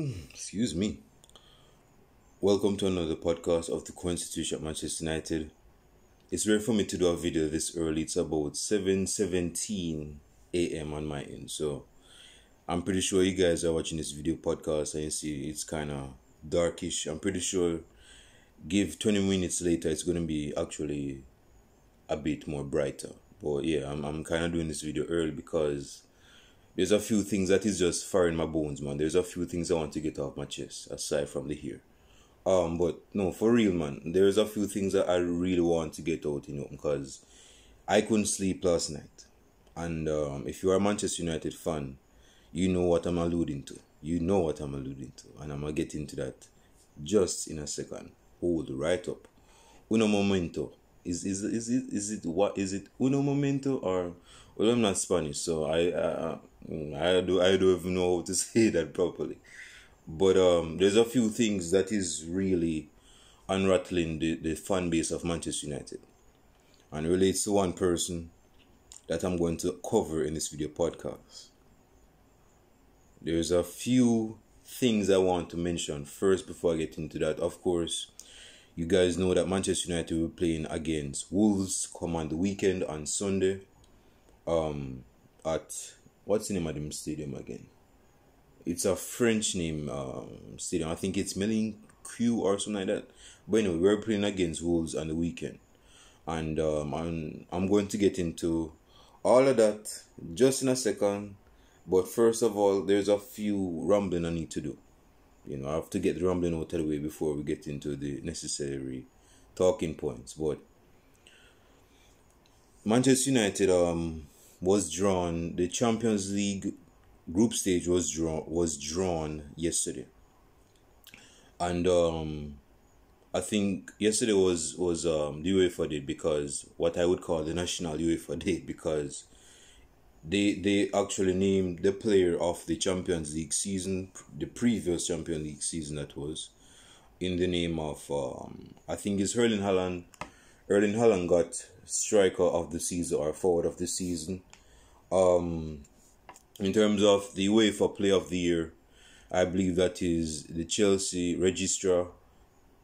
Excuse me. Welcome to another podcast of the Constitution at Manchester United. It's rare for me to do a video this early. It's about 7:17 a.m. on my end. So I'm pretty sure you guys are watching this video podcast and you see it's kind of darkish. I'm pretty sure give 20 minutes later it's going to be actually a bit more brighter. But yeah, I'm kind of doing this video early because there's a few things that is just fire in my bones, man. There's a few things I want to get off my chest aside from the hair. But no, for real, man. There's a few things that I really want to get out, because I couldn't sleep last night. And if you are a Manchester United fan, you know what I'm alluding to. And I'm gonna get into that just in a second. Hold right up. Uno momento. Is it uno momento or well, I'm not Spanish, so I don't even know how to say that properly. But there's a few things that is really unrattling the fan base of Manchester United, and relates to one person that I'm going to cover in this video podcast. There's a few things I want to mention first before I get into that. Of course, you guys know that Manchester United will be playing against Wolves come on the weekend on Sunday. At what's the name of the stadium again? It's a French name stadium. I think it's Q or something like that. But anyway, we're playing against Wolves on the weekend, and I'm going to get into all of that just in a second. But first of all, there's a few rambling I need to do. I have to get the rambling out of the way before we get into the necessary talking points. But Manchester United was drawn. The Champions League group stage was drawn yesterday, and I think yesterday was the UEFA day, because what I would call the national UEFA day, because they actually named the player of the Champions League season, the previous Champions League season, that was in the name of I think it's Erling Haaland. Erling Haaland got striker of the season or forward of the season. In terms of the UEFA Player of the Year, I believe that is the Chelsea registrar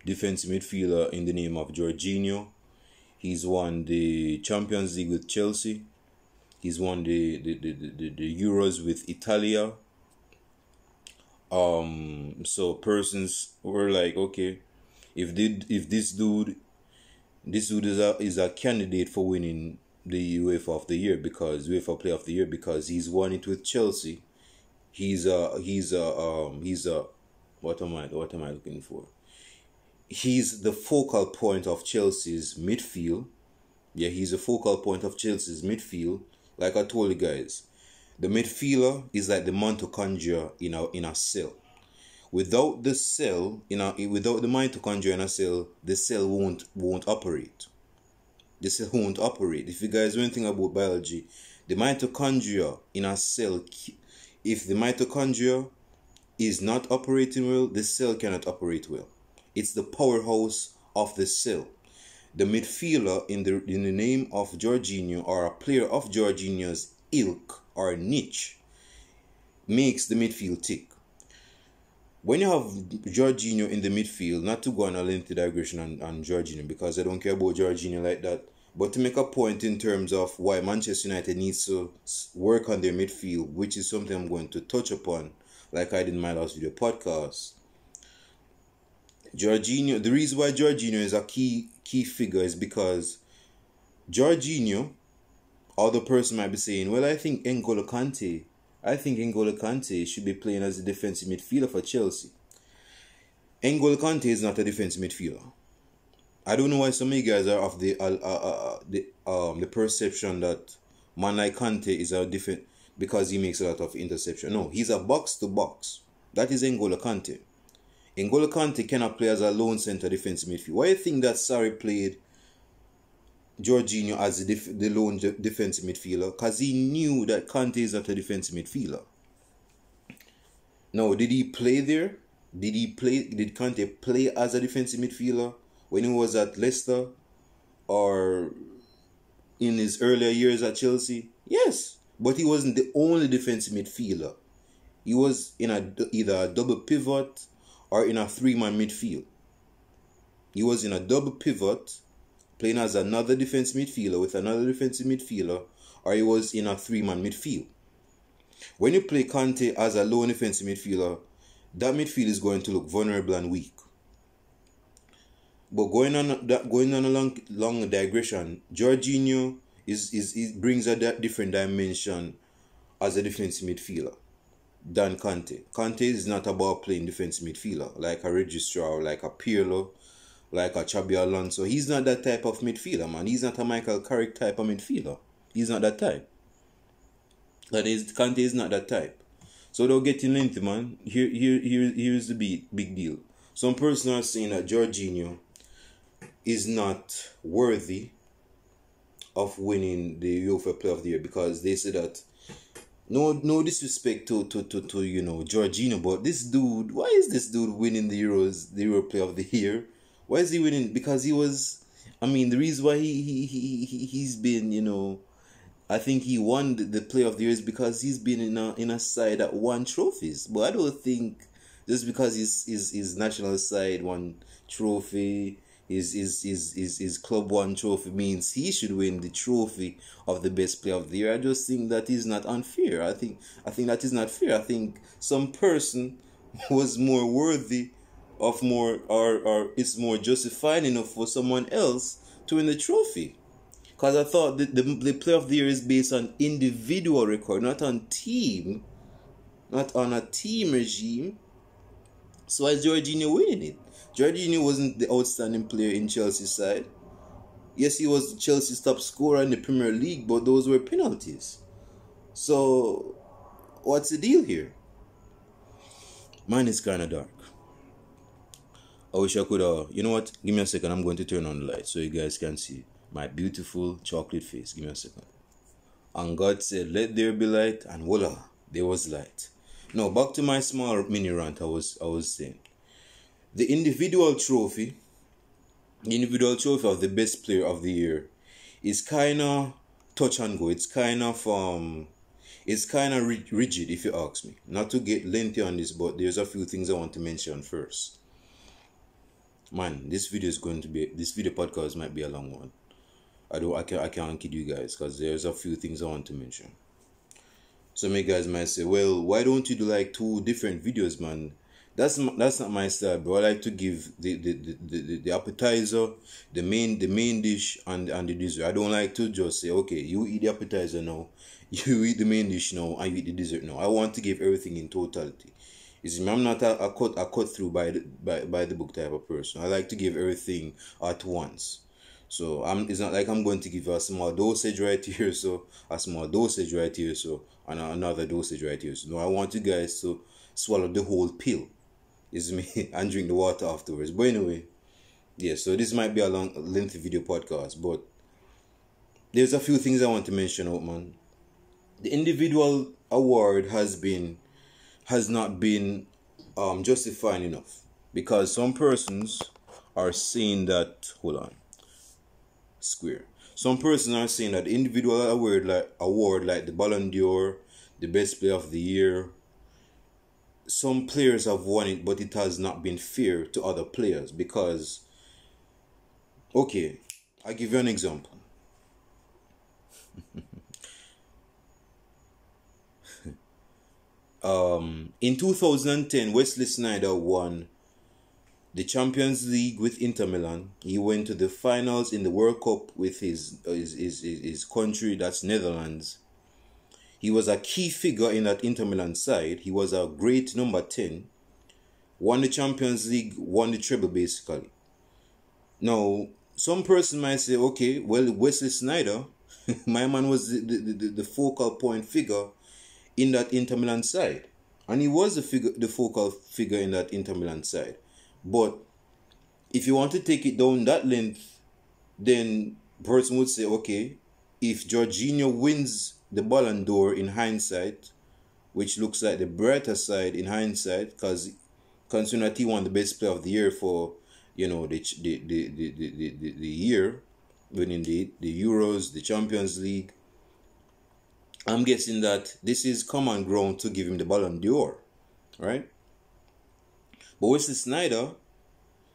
defensive midfielder in the name of Jorginho. He's won the Champions League with Chelsea. He's won the Euros with Italia. So persons were like, okay, if this dude is a candidate for winning the UEFA of the year, because UEFA Player of the Year, because he's won it with Chelsea. He's a what am I looking for? He's the focal point of Chelsea's midfield. Yeah, he's the focal point of Chelsea's midfield. Like I told you guys, the midfielder is like the mitochondria in a cell. Without the without the mitochondria in a cell, the cell won't operate. The cell won't operate. If you guys know anything about biology, the mitochondria in a cell, if the mitochondria is not operating well, the cell cannot operate well. It's the powerhouse of the cell. The midfielder in the name of Jorginho, or a player of Jorginho's ilk or niche, makes the midfield tick. When you have Jorginho in the midfield, not to go on a lengthy digression on Jorginho, because I don't care about Jorginho like that, but to make a point in terms of why Manchester United needs to work on their midfield, which is something I'm going to touch upon, like I did in my last video podcast. Jorginho, the reason why Jorginho is a key figure is because Jorginho, other person might be saying, well, I think N'Golo Kante should be playing as a defensive midfielder for Chelsea. N'Golo Kante is not a defensive midfielder. I don't know why some of you guys are of the perception that man like Kante is a defense because he makes a lot of interception. No, he's a box to box. That is N'Golo Kante. N'Golo Kante cannot play as a lone center defensive midfielder. Why do you think that Sarri played Jorginho as the lone defensive midfielder? Because he knew that Kante is not a defensive midfielder. Now, did he play there? Did Kante play as a defensive midfielder when he was at Leicester or in his earlier years at Chelsea? Yes, but he wasn't the only defensive midfielder He was in either a double pivot or in a three-man midfield. He was in a double pivot, playing as another defensive midfielder with another defensive midfielder, or he was in a three-man midfield. When you play Kante as a lone defensive midfielder, that midfield is going to look vulnerable and weak. But going on a long digression, Jorginho brings a different dimension as a defensive midfielder than Kante. Kante is not about playing defensive midfielder like a Registrar or like a Pirlo, like a Xabi Alonso. He's not that type of midfielder, man. He's not a Michael Carrick type of midfielder. He's not that type. Kante is not that type. So without getting lengthy, man, here's the big deal. Some person are saying that Jorginho is not worthy of winning the UEFA Player of the Year because they say that no disrespect to Jorginho, but this dude, why is this dude winning the Euro Player of the Year? Why is he winning? Because he was, the reason why he's been, I think he won the Player of the Year is because he's been in a side that won trophies. But I don't think just because his national side won trophy, his club won trophy means he should win the trophy of the best player of the year. I just think that is not unfair. I think that is not fair. I think some person was more worthy of more, or it's more justified enough for someone else to win the trophy. Because I thought the player of the year is based on individual record, not on team, not on a team regime. So why is Jorginho winning it? Jorginho wasn't the outstanding player in Chelsea's side. Yes, he was Chelsea's top scorer in the Premier League, but those were penalties. So, what's the deal here? Mine is kind of dark. I wish I could, you know what? Give me a second. I'm going to turn on the light so you guys can see my beautiful chocolate face. Give me a second. And God said, let there be light, and voila, there was light. Now, back to my small mini rant I was saying. The individual trophy of the best player of the year is kind of touch and go. It's kind of rigid, if you ask me. Not to get lengthy on this, but there's a few things I want to mention first. Man, this video podcast might be a long one. I can't kid you guys because there's a few things I want to mention. Some of you guys might say, well, why don't you do like 2 different videos, man? That's not my style, bro. I like to give the appetizer, the main dish, and the dessert. I don't like to just say, okay, you eat the appetizer now, you eat the main dish now, and you eat the dessert now. I want to give everything in totality. You see, I'm not a cut through by the book type of person. I like to give everything at once. So it's not like I'm going to give you a small dosage right here, so a small dosage right here, so and another dosage right here. So no, I want you guys to swallow the whole pill. Is me and drink the water afterwards. But anyway, yeah, so this might be a lengthy video podcast, but there's a few things I want to mention out, man. The individual award has not been justified enough because some persons are saying that some persons are saying that the individual award like the Ballon d'Or, the best player of the year, some players have won it, but it has not been fair to other players because, okay, I'll give you an example. In 2010, Wesley Sneijder won the Champions League with Inter Milan. He went to the finals in the World Cup with his country, that's Netherlands. He was a key figure in that Inter Milan side. He was a great number 10. Won the Champions League, won the treble basically. Now, some person might say, okay, well, Wesley Sneijder, my man was the focal point figure in that Inter Milan side. And he was the focal figure in that Inter Milan side. But if you want to take it down that length, then person would say, okay, if Jorginho wins the Ballon d'Or in hindsight, which looks like the brighter side in hindsight, because considering that he won the best player of the year for, the year, winning the Euros, the Champions League, I'm guessing that this is common ground to give him the Ballon d'Or, right? But Wesley Sneijder,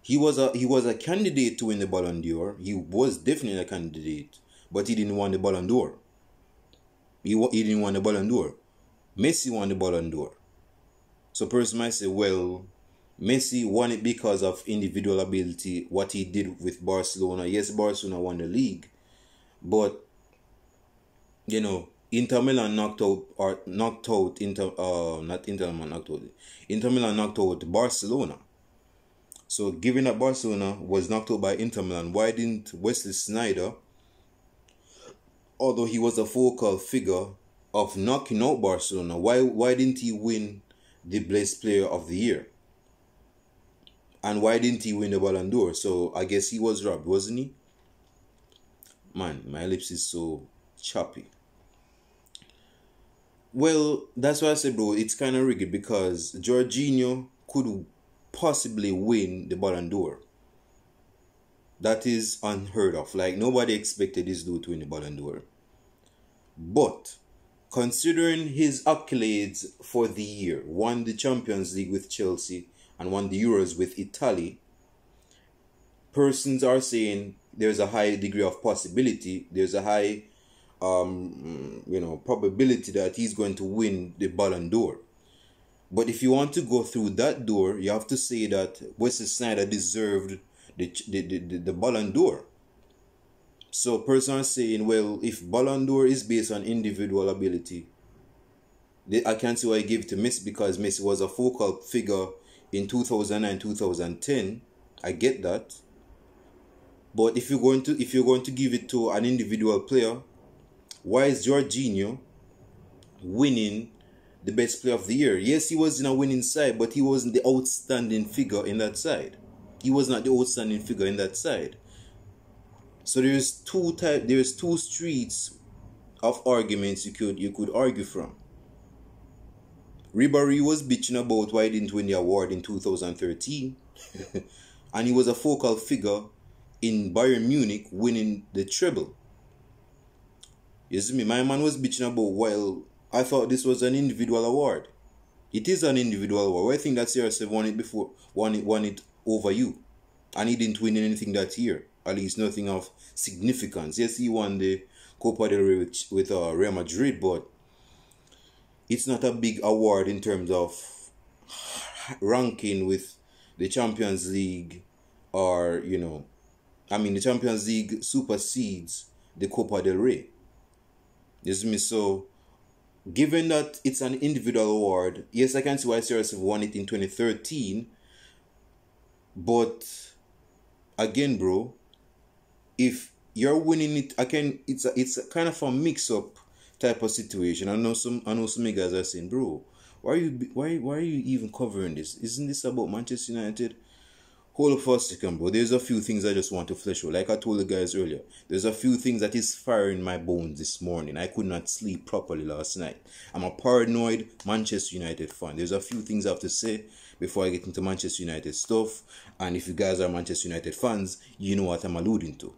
he was a candidate to win the Ballon d'Or. He was definitely a candidate, but he didn't win the Ballon d'Or. He didn't win the Ballon d'Or. Messi won the Ballon d'Or. So person might say, well, Messi won it because of individual ability, what he did with Barcelona. Yes, Barcelona won the league, but Inter Milan knocked out Inter Milan knocked out Barcelona. So given that Barcelona was knocked out by Inter Milan, why didn't Wesley Sneijder, although he was a focal figure of knocking out Barcelona, why didn't he win the Best Player of the Year? And why didn't he win the Ballon d'Or? So I guess he was robbed, wasn't he? Man, my lips is so choppy. Well, that's why I said, bro, it's kind of rigged because Jorginho could possibly win the Ballon d'Or. That is unheard of. Like, nobody expected this dude to win the Ballon d'Or. But considering his accolades for the year, won the Champions League with Chelsea and won the Euros with Italy, persons are saying there's a high degree of possibility, there's a high probability that he's going to win the Ballon d'Or. But if you want to go through that door, you have to say that Wesley Sneijder deserved the Ballon d'Or. So person are saying, well, if Ballon d'Or is based on individual ability, I can't see why I give it to Messi, because Messi was a focal figure in 2009, 2010. I get that. But if you're going to give it to an individual player, why is Jorginho winning the Best Player of the Year? Yes, he was in a winning side, but he wasn't the outstanding figure in that side. He was not the outstanding figure in that side. So there's two streets of arguments you could argue from. Ribéry was bitching about why he didn't win the award in 2013, and he was a focal figure in Bayern Munich winning the treble. You see me, my man was bitching about, well, I thought this was an individual award. It is an individual award. I think that CR7 won it over you, and he didn't win anything that year. At least nothing of significance. Yes, he won the Copa del Rey with Real Madrid, but it's not a big award in terms of ranking with the Champions League, or the Champions League supersedes the Copa del Rey. You see me? So given that it's an individual award, yes, I can see why CR7 won it in 2013, but again, bro, if you're winning it again, it's a kind of a mix-up type of situation. I know some guys are saying, bro, why are you even covering this? Isn't this about Manchester United? Hold up for a second, bro. There's a few things I just want to flesh out. Like I told the guys earlier, there's a few things that is firing my bones this morning. I could not sleep properly last night. I'm a paranoid Manchester United fan. There's a few things I have to say before I get into Manchester United stuff. And if you guys are Manchester United fans, you know what I'm alluding to.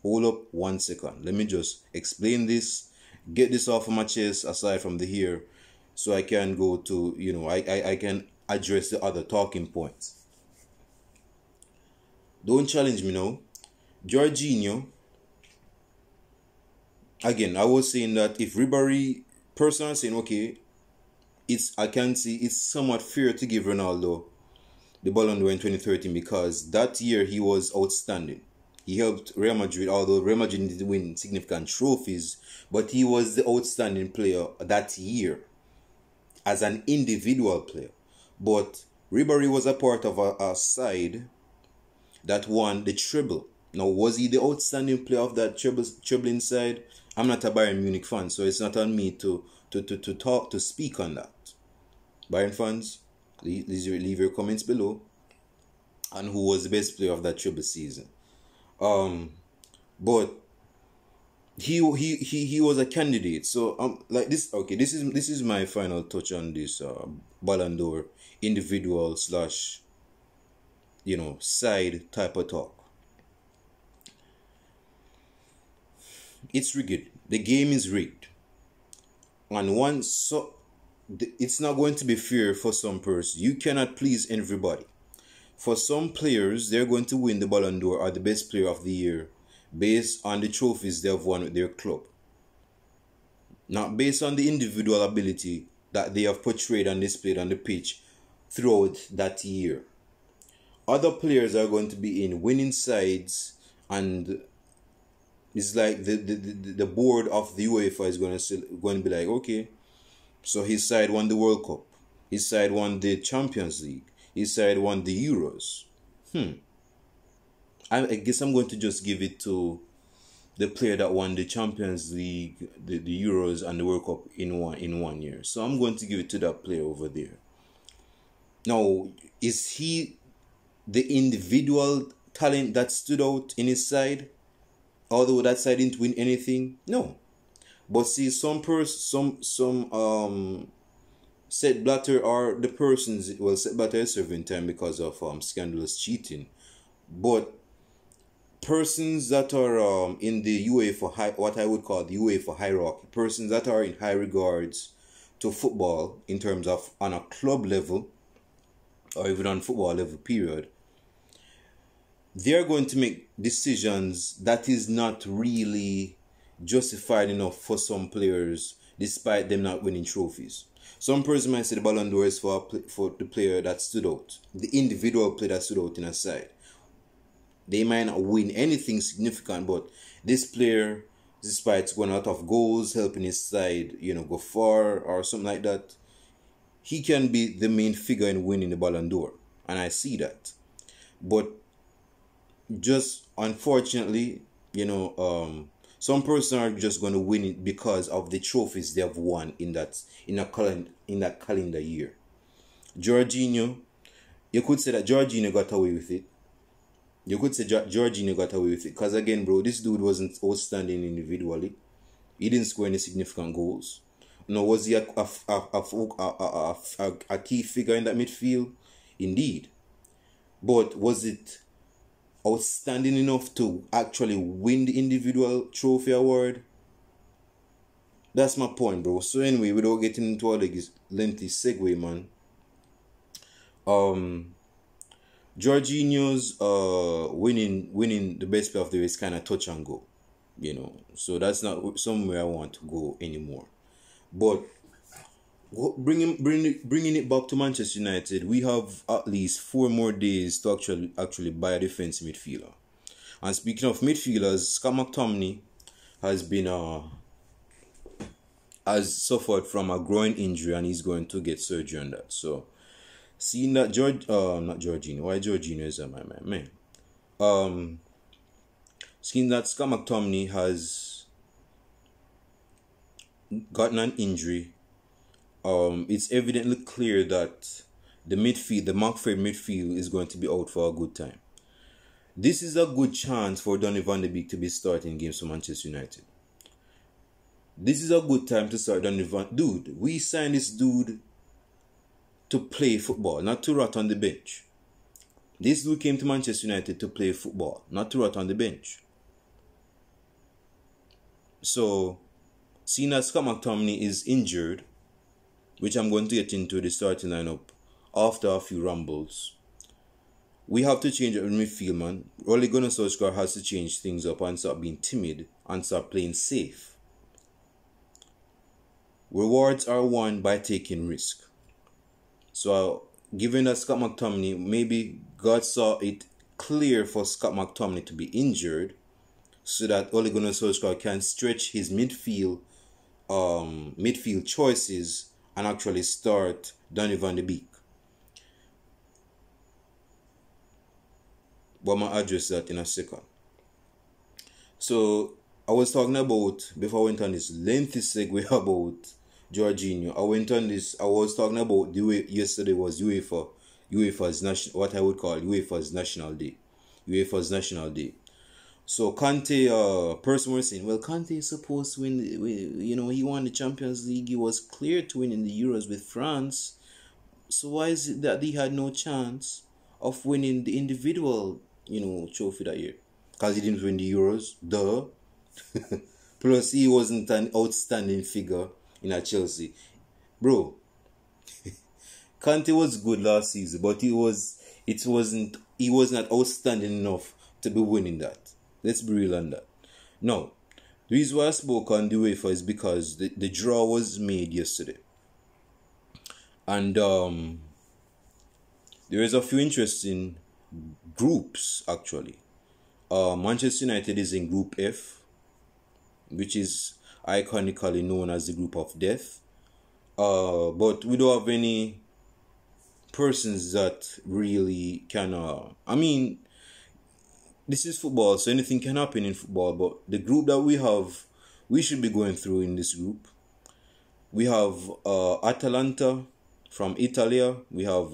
Hold up 1 second. Let me just explain this. Get this off of my chest aside from the here, so I can go to, I can address the other talking points. Don't challenge me now. Jorginho, again, I was saying that if Ribéry, personally saying, okay, I can see it's somewhat fair to give Ronaldo the Ballon d'Or in 2013, because that year he was outstanding. He helped Real Madrid, although Real Madrid didn't win significant trophies, but he was the outstanding player that year as an individual player. But Ribéry was a part of a side that won the treble. Now, was he the outstanding player of that trebling side? I'm not a Bayern Munich fan, so it's not on me to speak on that. Bayern fans, leave your comments below. And who was the best player of that treble season? But he was a candidate. So like this. Okay, this is my final touch on this Ballon d'Or individual / side type of talk. It's rigged. The game is rigged. And once, so it's not going to be fair for some person. You cannot please everybody. For some players, they're going to win the Ballon d'Or or the best player of the year based on the trophies they have won with their club, not based on the individual ability that they have portrayed and displayed on the pitch throughout that year. Other players are going to be in winning sides, and it's like the board of the UEFA is going to be like, okay, so his side won the World Cup, his side won the Champions League, his side won the Euros. I guess I'm going to just give it to the player that won the Champions League, the Euros, and the World Cup in one year. So I'm going to give it to that player over there. Now, is he the individual talent that stood out in his side, although that side didn't win anything? No. But see, Sepp Blatter are the persons. Well, Sepp Blatter is serving time because of scandalous cheating, but persons that are in the UEFA what I would call the UEFA hierarchy, persons that are in high regards to football in terms of on a club level or even on football level period, they are going to make decisions that is not really justified enough for some players despite them not winning trophies. Some person might say the Ballon d'Or is for the player that stood out, the individual player that stood out in a side. They might not win anything significant, but this player, despite going out of goals, helping his side, go far or something like that, he can be the main figure in winning the Ballon d'Or. And I see that. But just unfortunately, some person are just going to win it because of the trophies they have won in that calendar year. Jorginho, you could say that Jorginho got away with it. You could say Jorginho got away with it. Because again, bro, this dude wasn't outstanding individually. He didn't score any significant goals. Was he a key figure in that midfield? Indeed. But was it outstanding enough to actually win the individual trophy award? That's my point, bro. So anyway, without getting into all the lengthy segue, man. Jorginho's winning the best player of the year is kind of touch and go, So that's not somewhere I want to go anymore. But bringing it back to Manchester United, we have at least 4 more days to actually buy a defensive midfielder. And speaking of midfielders, Scott McTominay has suffered from a groin injury and he's going to get surgery on that. So seeing that not Jorginho, why Jorginho is my man? Seeing that Scott McTominay has gotten an injury, it's evidently clear that the Mark Fred midfield is going to be out for a good time. This is a good chance for Donny van de Beek to be starting games for Manchester United. This is a good time to start Dude, we signed this dude to play football, not to rot on the bench. This dude came to Manchester United to play football, not to rot on the bench. So, seeing that Scott McTominay is injured, which I'm going to get into the starting lineup after a few rumbles, we have to change up in midfield, man. Ole Gunnar Solskjaer has to change things up and start being timid and start playing safe. Rewards are won by taking risk. So, given that Scott McTominay, maybe God saw it clear for Scott McTominay to be injured so that Ole Gunnar Solskjaer can stretch his midfield choices and actually start Donny van de Beek. But I'm going to address that in a second. So, I was talking about, before I went on this lengthy segue about Jorginho, I was talking about yesterday was UEFA's national, what I would call UEFA's National Day. UEFA's National Day. So Conte, person was saying, well, Conte is supposed to win, he won the Champions League. He was clear to win in the Euros with France. So why is it that he had no chance of winning the individual, trophy that year? Because he didn't win the Euros, duh. Plus, he wasn't an outstanding figure in a Chelsea. Bro, Conte was good last season, but he was not outstanding enough to be winning that. Let's be real on that. Now, the reason why I spoke on the UEFA is because the draw was made yesterday. And there is a few interesting groups actually. Manchester United is in Group F, which is iconically known as the Group of Death. But we don't have any persons that really can I mean, this is football, so anything can happen in football. But the group that we should be going through in this group, we have Atalanta from Italy. We have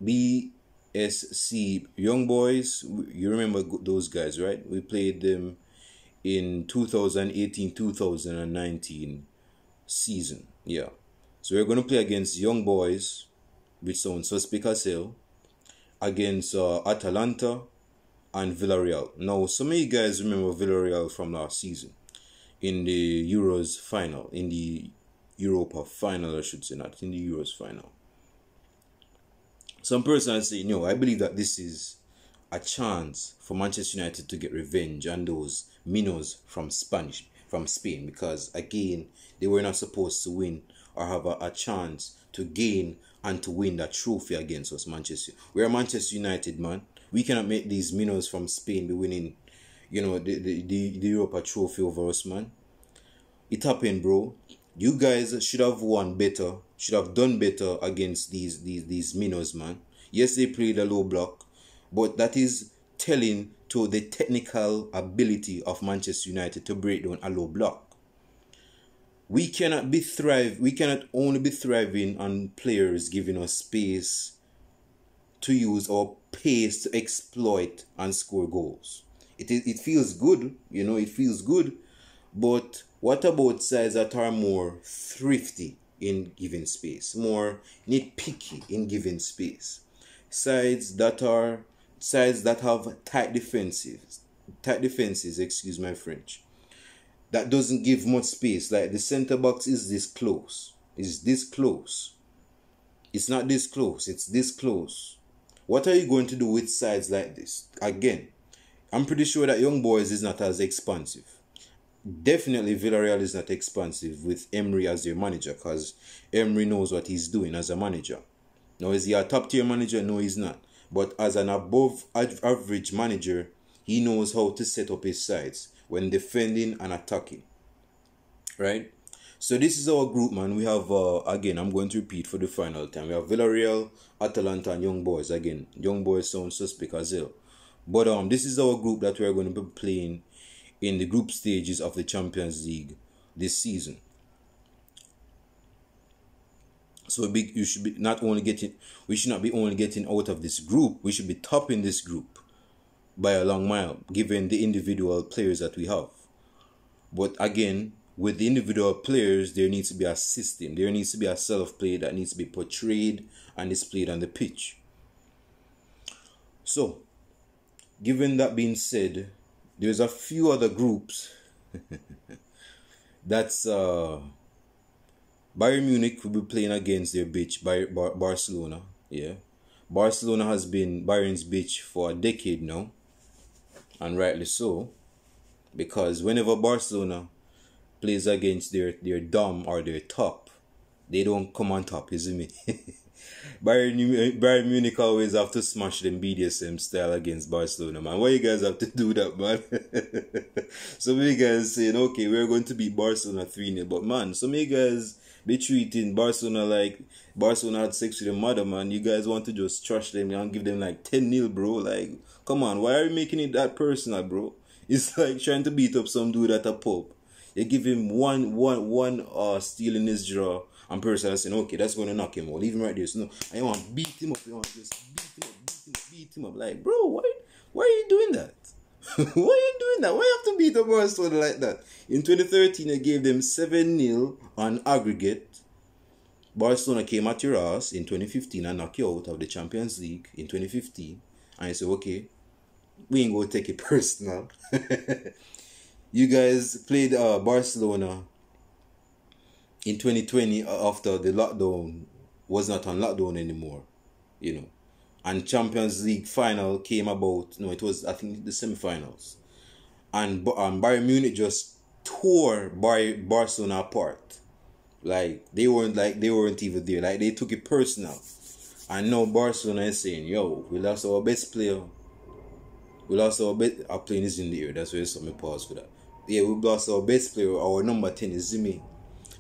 BSC Young Boys. You remember those guys, right? We played them in 2018-2019 season. Yeah. So we're going to play against Young Boys, which sounds suspect as hell, against Atalanta and Villarreal. Now, some of you guys remember Villarreal from last season in the Euros final, in the Europa final, I should say, not in the Euros final. Some person say, no, I believe that this is a chance for Manchester United to get revenge on those minnows from Spain, because again, they were not supposed to win or have a chance to gain and to win that trophy against us, Manchester. We are Manchester United, man. We cannot make these minnows from Spain be winning, you know, the Europa trophy over us, man. It happened, bro. You guys should have won better, should have done better against these minnows, man. Yes, they played a low block, but that is telling to the technical ability of Manchester United to break down a low block. We cannot only be thriving on players giving us space to use our pace to exploit and score goals. It feels good, you know, it feels good. But what about sides that are more thrifty in giving space, more nitpicky in giving space? Sides that have tight defenses, excuse my French, that doesn't give much space. Like the center box is this close. It's this close. It's not this close. It's this close. What are you going to do with sides like this? Again, I'm pretty sure that Young Boys is not as expansive. Definitely Villarreal is not expansive with Emery as their manager, because Emery knows what he's doing as a manager. Now, is he a top tier manager? No, he's not. But as an above average manager, he knows how to set up his sides when defending and attacking. Right? So this is our group, man. We have, again, I'm going to repeat for the final time. We have Villarreal, Atalanta, and Young Boys. Again, Young Boys sound suspect as hell. But this is our group that we're going to be playing in the group stages of the Champions League this season. So we should not be only getting out of this group, we should be topping this group by a long mile, given the individual players that we have. But again, with the individual players, there needs to be a system. There needs to be a self-play that needs to be portrayed and displayed on the pitch. So, given that being said, there's a few other groups. That's Bayern Munich will be playing against their bitch, Barcelona. Yeah, Barcelona has been Bayern's bitch for a decade now, and rightly so, because whenever Barcelona plays against their dom or their top, they don't come on top, isn't me? Bayern Munich always have to smash them BDSM style against Barcelona, man. Why you guys have to do that, man? Some of you guys saying, okay, we're going to beat Barcelona 3-0, but man, some of you guys be treating Barcelona like Barcelona had sex with their mother, man. You guys want to just trash them and give them like 10-0, bro. Like, come on, why are you making it that personal, bro? It's like trying to beat up some dude at a pub. You give him one steal in his jaw, and person saying, okay, that's going to knock him out. Leave him right there. So, no, I want to beat him up. I want to just beat him up. Like, bro, why are you doing that? Why are you doing that? Why you have to beat up Barcelona like that? In 2013, I gave them 7-0 on aggregate. Barcelona came at your ass in 2015 and knocked you out of the Champions League in 2015. And I said, okay, we ain't going to take it personal. You guys played Barcelona in 2020, after the lockdown was not on lockdown anymore, and Champions League final came about. No, it was, I think, the semi-finals, and Bayern Munich just tore Barcelona apart. Like they weren't even there. Like they took it personal. And now Barcelona is saying, "Yo, we lost our best player. We lost our best." Our plane is in the air. That's why it's me pause for that. Yeah, we lost our best player. Our number 10 is Zimi.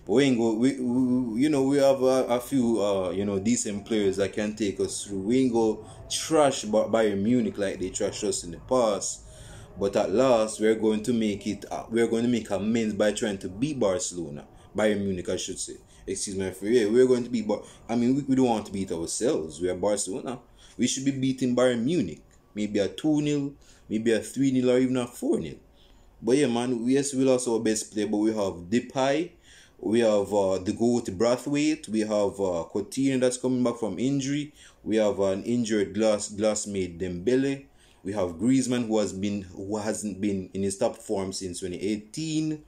But we ain't go. We have a few decent players that can take us through. We ain't go trash Bayern Munich like they trashed us in the past. But at last, we're going to make it. We're going to make amends by trying to beat Barcelona. Bayern Munich, I should say. Excuse my friend. Yeah, we're going to beat. I mean, we don't want to beat ourselves. We are Barcelona. We should be beating Bayern Munich. Maybe a 2-0, maybe a 3-0, or even a 4-0. But yeah, man, yes, we lost our best player, but we have Depay, we have the GOAT Braithwaite, we have Coutinho that's coming back from injury, we have an injured glassmate Dembele, we have Griezmann who hasn't been in his top form since 2018.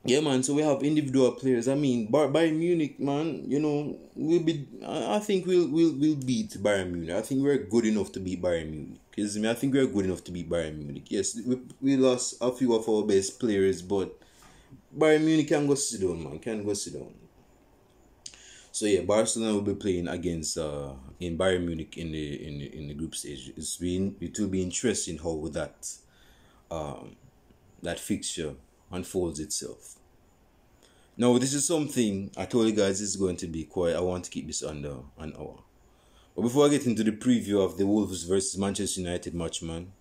Yeah, man. So we have individual players. I mean, Bayern Munich, man. I think we'll beat Bayern Munich. I think we're good enough to beat Bayern Munich. I think we're good enough to beat Bayern Munich. Yes, we lost a few of our best players, but Bayern Munich can go sit down, man. Can go sit down. So yeah, Barcelona will be playing against in Bayern Munich in the group stage. It will be interesting how that fixture unfolds itself. Now, this is something I told you guys is going to be quiet. I want to keep this under an hour. But before I get into the preview of the Wolves versus Manchester United match, man,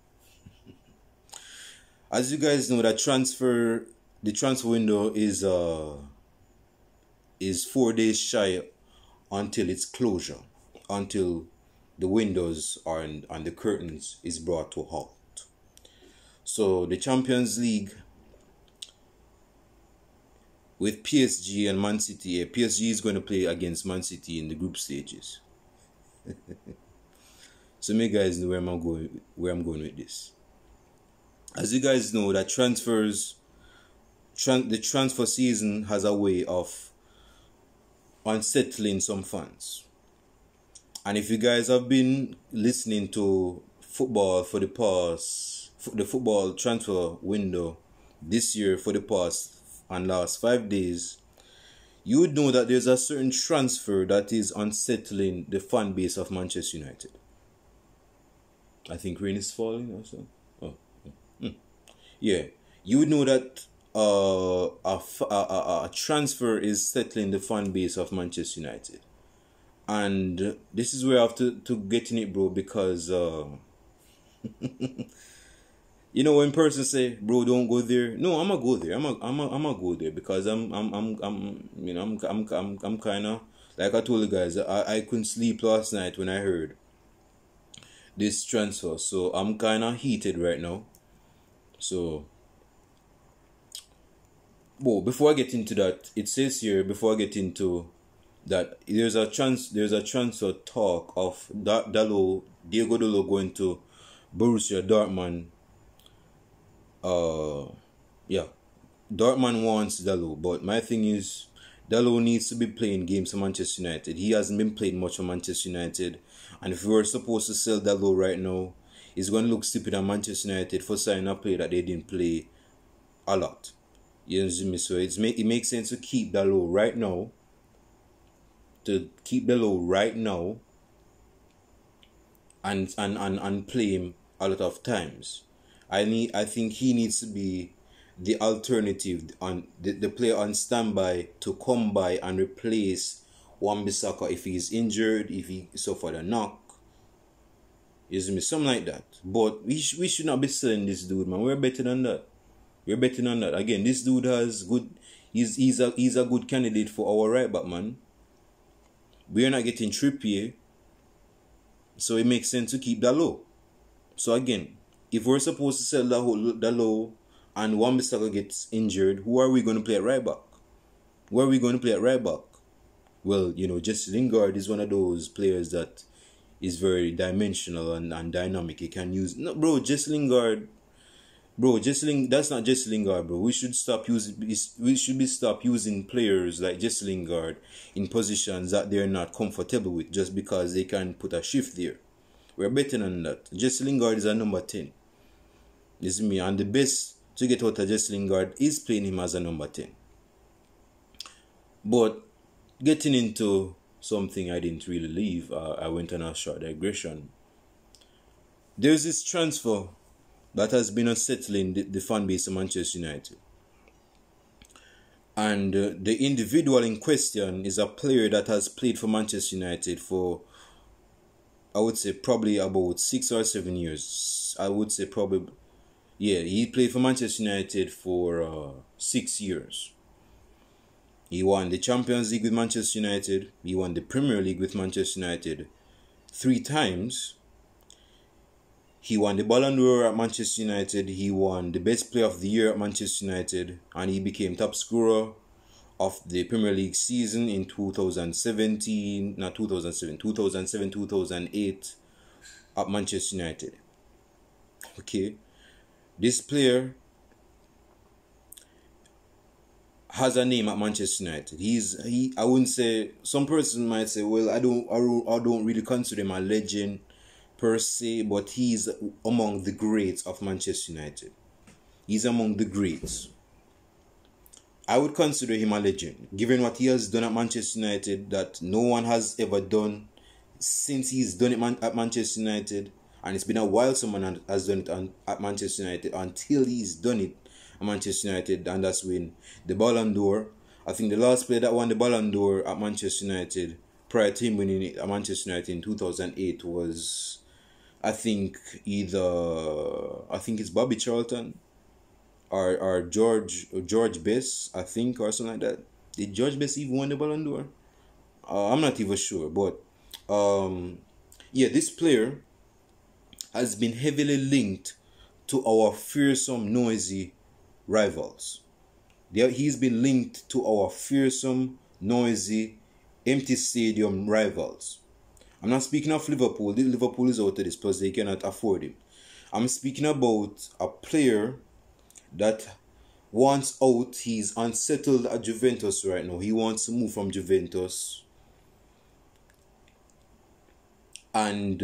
as you guys know, the transfer window is 4 days shy until its closure, until the windows and the curtains is brought to a halt. So the Champions League with PSG and Man City, PSG is going to play against Man City in the group stages. So you guys know where I'm going with this. As you guys know, that the transfer season has a way of unsettling some fans. And if you guys have been listening to football for the football transfer window this year for the past and last 5 days, you would know that there's a certain transfer that is unsettling the fan base of Manchester United. I think rain is falling also. Yeah, you would know that a transfer is settling the fan base of Manchester United. And this is where I have to get in it, bro, because when persons say, "Bro, don't go there." No, I'm gonna go there. I'm gonna go there because I'm kind of, like I told you guys, I couldn't sleep last night when I heard this transfer. So I'm kind of heated right now. So, before I get into that, it says here, before I get into that, there's a transfer talk of Diego Dalot going to Borussia Dortmund. Dortmund wants Dalot, but my thing is, Dalot needs to be playing games for Manchester United. He hasn't been playing much for Manchester United, and if we were supposed to sell Dalot right now, it's going to look stupid on Manchester United for signing a player that they didn't play a lot. You know what I mean? So it makes sense to keep Dalot right now. And play him a lot of times. I think he needs to be the alternative on the player on standby to come by and replace Wan-Bissaka if he's injured, if he suffered a knock. You see me, something like that. But we should not be selling this dude, man. We're better than that. Again, this dude has good. He's a good candidate for our right back, man. We're not getting Trippier, so it makes sense to keep Dalot. So again, if we're supposed to sell Dalot and Wan-Bissaka gets injured, who are we going to play at right back? Well, Jesse Lingard is one of those players that is very dimensional and dynamic. He can use... No, bro, Jesse Lingard Bro, that's not Jesse Lingard, bro. We should stop using players like Jesse Lingard in positions that they're not comfortable with just because they can put a shift there. We're better than that. Jesse Lingard is a number 10. You see me? And the best to get out of Jesse Lingard is playing him as a number 10. But getting into something I didn't really leave, I went on a short digression. There's this transfer that has been unsettling the fan base of Manchester United. And the individual in question is a player that has played for Manchester United for, I would say, probably about 6 or 7 years. I would say probably, yeah, he played for Manchester United for 6 years. He won the Champions League with Manchester United. He won the Premier League with Manchester United 3 times. He won the Ballon d'Or at Manchester United. He won the Best Player of the Year at Manchester United. And he became top scorer of the Premier League season in 2007-2008 at Manchester United. Okay. This player has a name at Manchester United. I wouldn't say, some person might say, well, I don't really consider him a legend per se, but he's among the greats of Manchester United. He's among the greats. I would consider him a legend, given what he has done at Manchester United that no one has ever done since he's done it at Manchester United. And it's been a while someone has done it at Manchester United until he's done it at Manchester United, and that's when the Ballon d'Or. I think the last player that won the Ballon d'Or at Manchester United prior to him winning it at Manchester United in 2008 was, I think it's Bobby Charlton or George Best, I think, or something like that. Did George Best even win the Ballon d'Or? I'm not even sure, but yeah, this player has been heavily linked to our fearsome, noisy rivals. He's been linked to our fearsome, noisy, empty stadium rivals. I'm not speaking of Liverpool. Liverpool is out of this, plus they cannot afford him. I'm speaking about a player that wants out. He's unsettled at Juventus right now. He wants to move from Juventus and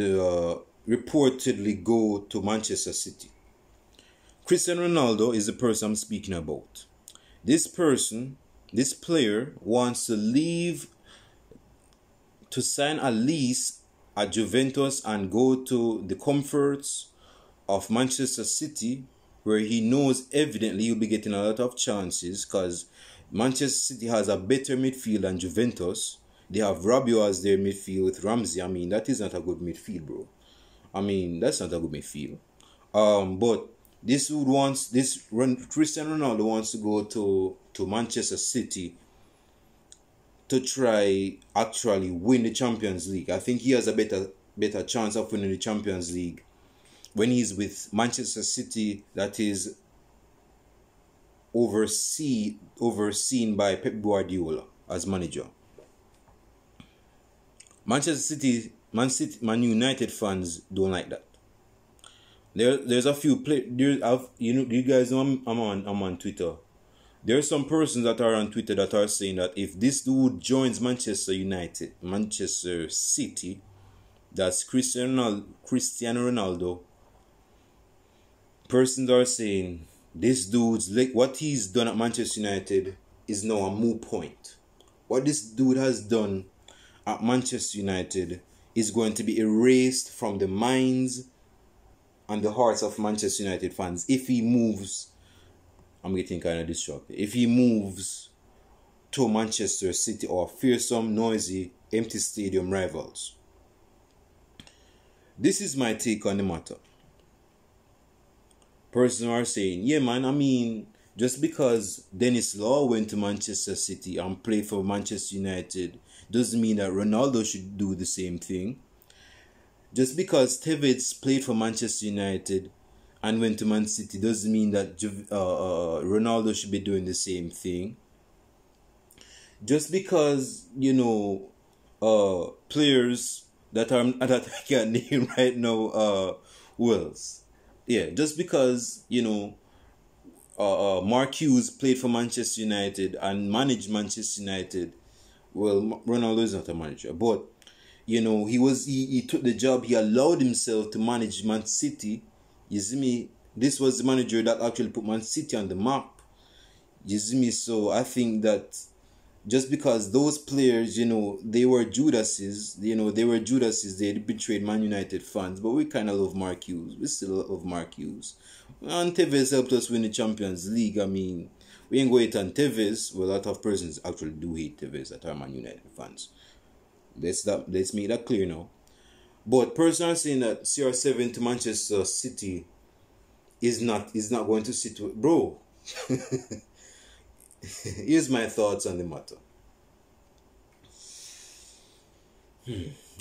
reportedly go to Manchester City. Cristiano Ronaldo is the person I'm speaking about. This player wants to leave to sign a lease at Juventus and go to the comforts of Manchester City, where he knows evidently he'll be getting a lot of chances because Manchester City has a better midfield than Juventus. They have Rabiot as their midfield with Ramsey. I mean, that is not a good midfield, bro. I mean, that's not a good midfield. But Cristiano Ronaldo wants to go to Manchester City to try actually win the Champions League. I think he has a better chance of winning the Champions League when he's with Manchester City, that is overseen by Pep Guardiola as manager. Man United fans don't like that. There's a few you guys know I'm on Twitter. There are some persons that are on Twitter that are saying that if this dude joins Manchester City, that's Cristiano Ronaldo. Persons are saying this dude's what he's done at Manchester United is now a moot point. What this dude has done at Manchester United is going to be erased from the minds and the hearts of Manchester United fans if he moves. I'm getting kind of distracted. If he moves to Manchester City or fearsome, noisy, empty stadium rivals. This is my take on the matter. Persons are saying, yeah man, I mean, just because Dennis Law went to Manchester City and played for Manchester United doesn't mean that Ronaldo should do the same thing. Just because Tevez played for Manchester United and went to Man City doesn't mean that Ronaldo should be doing the same thing. Just because, players that I can't name right now, just because, Mark Hughes played for Manchester United and managed Manchester United. Well, Ronaldo is not a manager, but you know, he took the job. He allowed himself to manage Man City. You see me? This was the manager that actually put Man City on the map. You see me? So I think that just because those players, you know, they were Judases, they betrayed Man United fans, but we kind of love Mark Hughes. We still love Mark Hughes. And Tevez helped us win the Champions League. I mean, we ain't going to hate on Tevez. Well, a lot of persons actually do hate Tevez that are Man United fans. Let's make that clear now. But personally saying that CR7 to Manchester City is not going to sit with, bro. Here's my thoughts on the matter.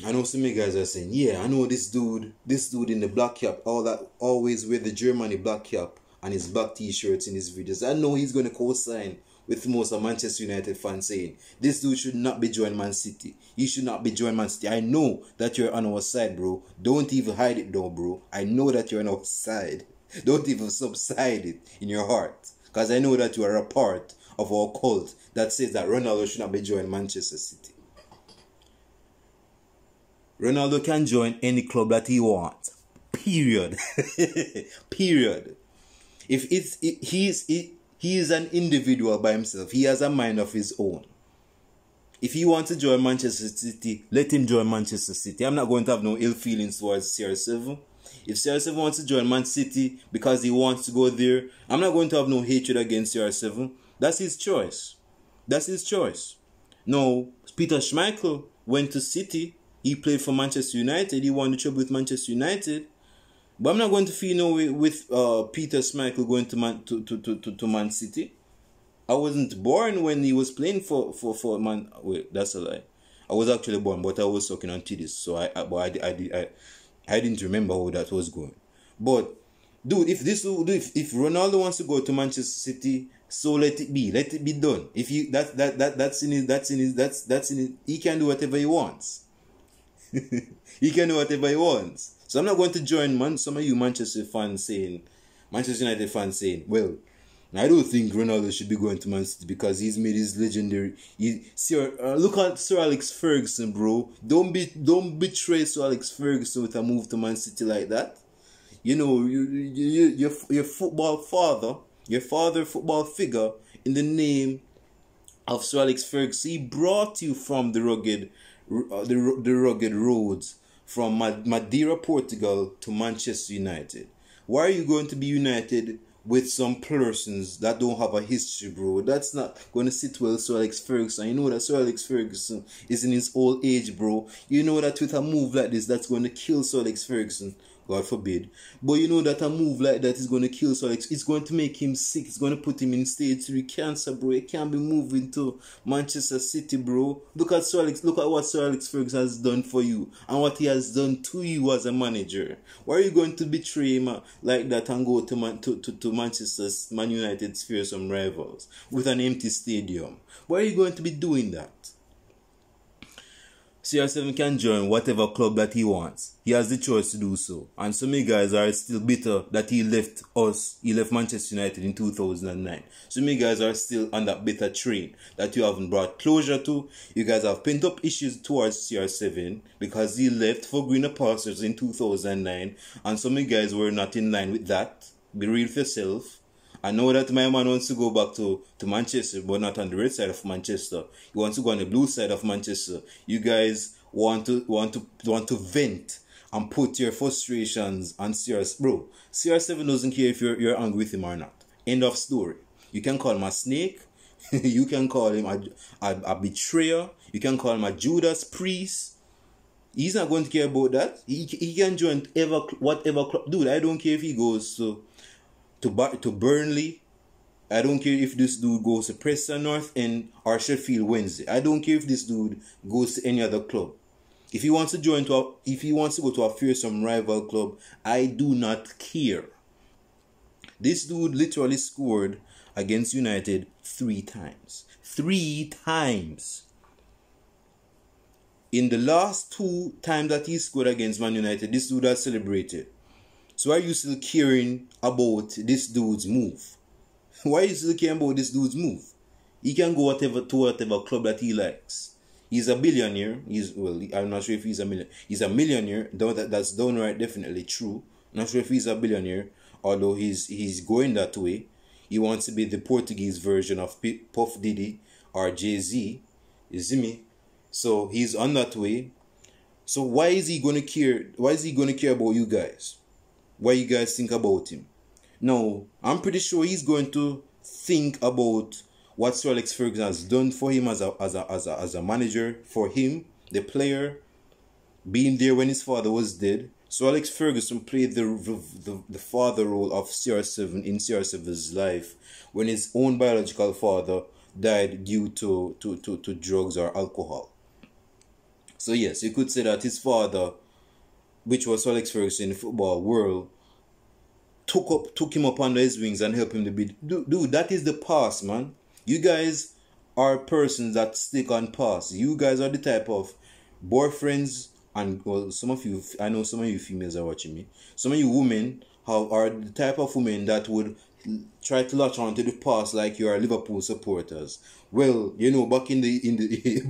I know some of you guys are saying, yeah, I know this dude in the black cap, always wear the Germany black cap and his black t-shirts in his videos. I know he's going to co-sign with most of Manchester United fans saying, this dude should not be joining Man City. He should not be joining Man City. I know that you're on our side, bro. Don't even hide it though, bro. I know that you're on our side. Don't even subside it in your heart. Because I know that you are a part of our cult that says that Ronaldo should not be joining Manchester City. Ronaldo can join any club that he wants. Period. Period. He is an individual by himself. He has a mind of his own. If he wants to join Manchester City, let him join Manchester City. I'm not going to have no ill feelings towards CR7. If CR7 wants to join Man City because he wants to go there, I'm not going to have no hatred against CR7. That's his choice. That's his choice. No, Peter Schmeichel went to City. He played for Manchester United. He won the job with Manchester United. But I'm not going to feel no way with Peter Schmeichel going to Man City. I wasn't born when he was playing for Man. Wait, that's a lie. I was actually born, but I was sucking on titties, so I didn't remember how that was going. But dude, if Ronaldo wants to go to Manchester City, so let it be done. If you that's in his, he can do whatever he wants. He can do whatever he wants. So I'm not going to join some of you Manchester United fans saying, well, I don't think Ronaldo should be going to Man City because he's made his legendary. Look at Sir Alex Ferguson, bro. Don't betray Sir Alex Ferguson with a move to Man City like that. You know, your football father, football figure in the name of Sir Alex Ferguson, he brought you from the rugged roads from Madeira, Portugal to Manchester United. Why are you going to be united with some persons that don't have a history, bro? That's not going to sit well, Sir Alex Ferguson. You know that Sir Alex Ferguson is in his old age, bro. You know that with a move like this, that's going to kill Sir Alex Ferguson. God forbid. But you know that a move like that is going to kill Sir Alex. It's going to make him sick. It's going to put him in stage 3 cancer, bro. He can't be moving to Manchester City, bro. Look at what Sir Alex Ferguson has done for you and what he has done to you as a manager. Why are you going to betray him like that and go to Man United's fearsome rivals with an empty stadium? Why are you going to be doing that? CR7 can join whatever club that he wants. He has the choice to do so. And some of you guys are still bitter that he left Manchester United in 2009. Some of you guys are still on that bitter train that you haven't brought closure to. You guys have pent up issues towards CR7 because he left for greener pastures in 2009. And some of you guys were not in line with that. Be real for yourself. I know that my man wants to go back to Manchester, but not on the red side of Manchester. He wants to go on the blue side of Manchester. You guys want to vent and put your frustrations on CR7. Bro, CR7 doesn't care if you're angry with him or not. End of story. You can call him a snake. You can call him a betrayer. You can call him a Judas priest. He's not going to care about that. He can join whatever club. Dude, I don't care if he goes to Burnley. I don't care if this dude goes to Preston North End or Sheffield Wednesday. I don't care if this dude goes to any other club. If he wants to go to a fearsome rival club, I do not care. This dude literally scored against United 3 times. 3 times. In the last 2 times that he scored against Man United, this dude has celebrated. So are you still caring about this dude's move? Why is he looking about this dude's move? He can go to whatever club that he likes. He's a billionaire. I'm not sure if he's a millionaire. He's a millionaire. That's downright definitely true. I'm not sure if he's a billionaire, although he's going that way. He wants to be the Portuguese version of Puff Diddy or Jay-Z. You see me? So he's on that way. So why is he gonna care? Why is he gonna care about you guys? What you guys think about him? No, I'm pretty sure he's going to think about what Sir Alex Ferguson has done for him as a manager, for him, the player, being there when his father was dead. Sir Alex Ferguson played the father role of CR7 in CR7's life when his own biological father died due to drugs or alcohol. So yes, you could say that his father, which was Sir Alex Ferguson in the football world, took him up under his wings and helped him to be. Dude, that is the past, man. You guys are persons that stick on past. You guys are the type of boyfriends, and well, some of you, I know some of you females are watching me. Some of you women are the type of women that would try to latch on to the past like you are Liverpool supporters. Well, you know, back in the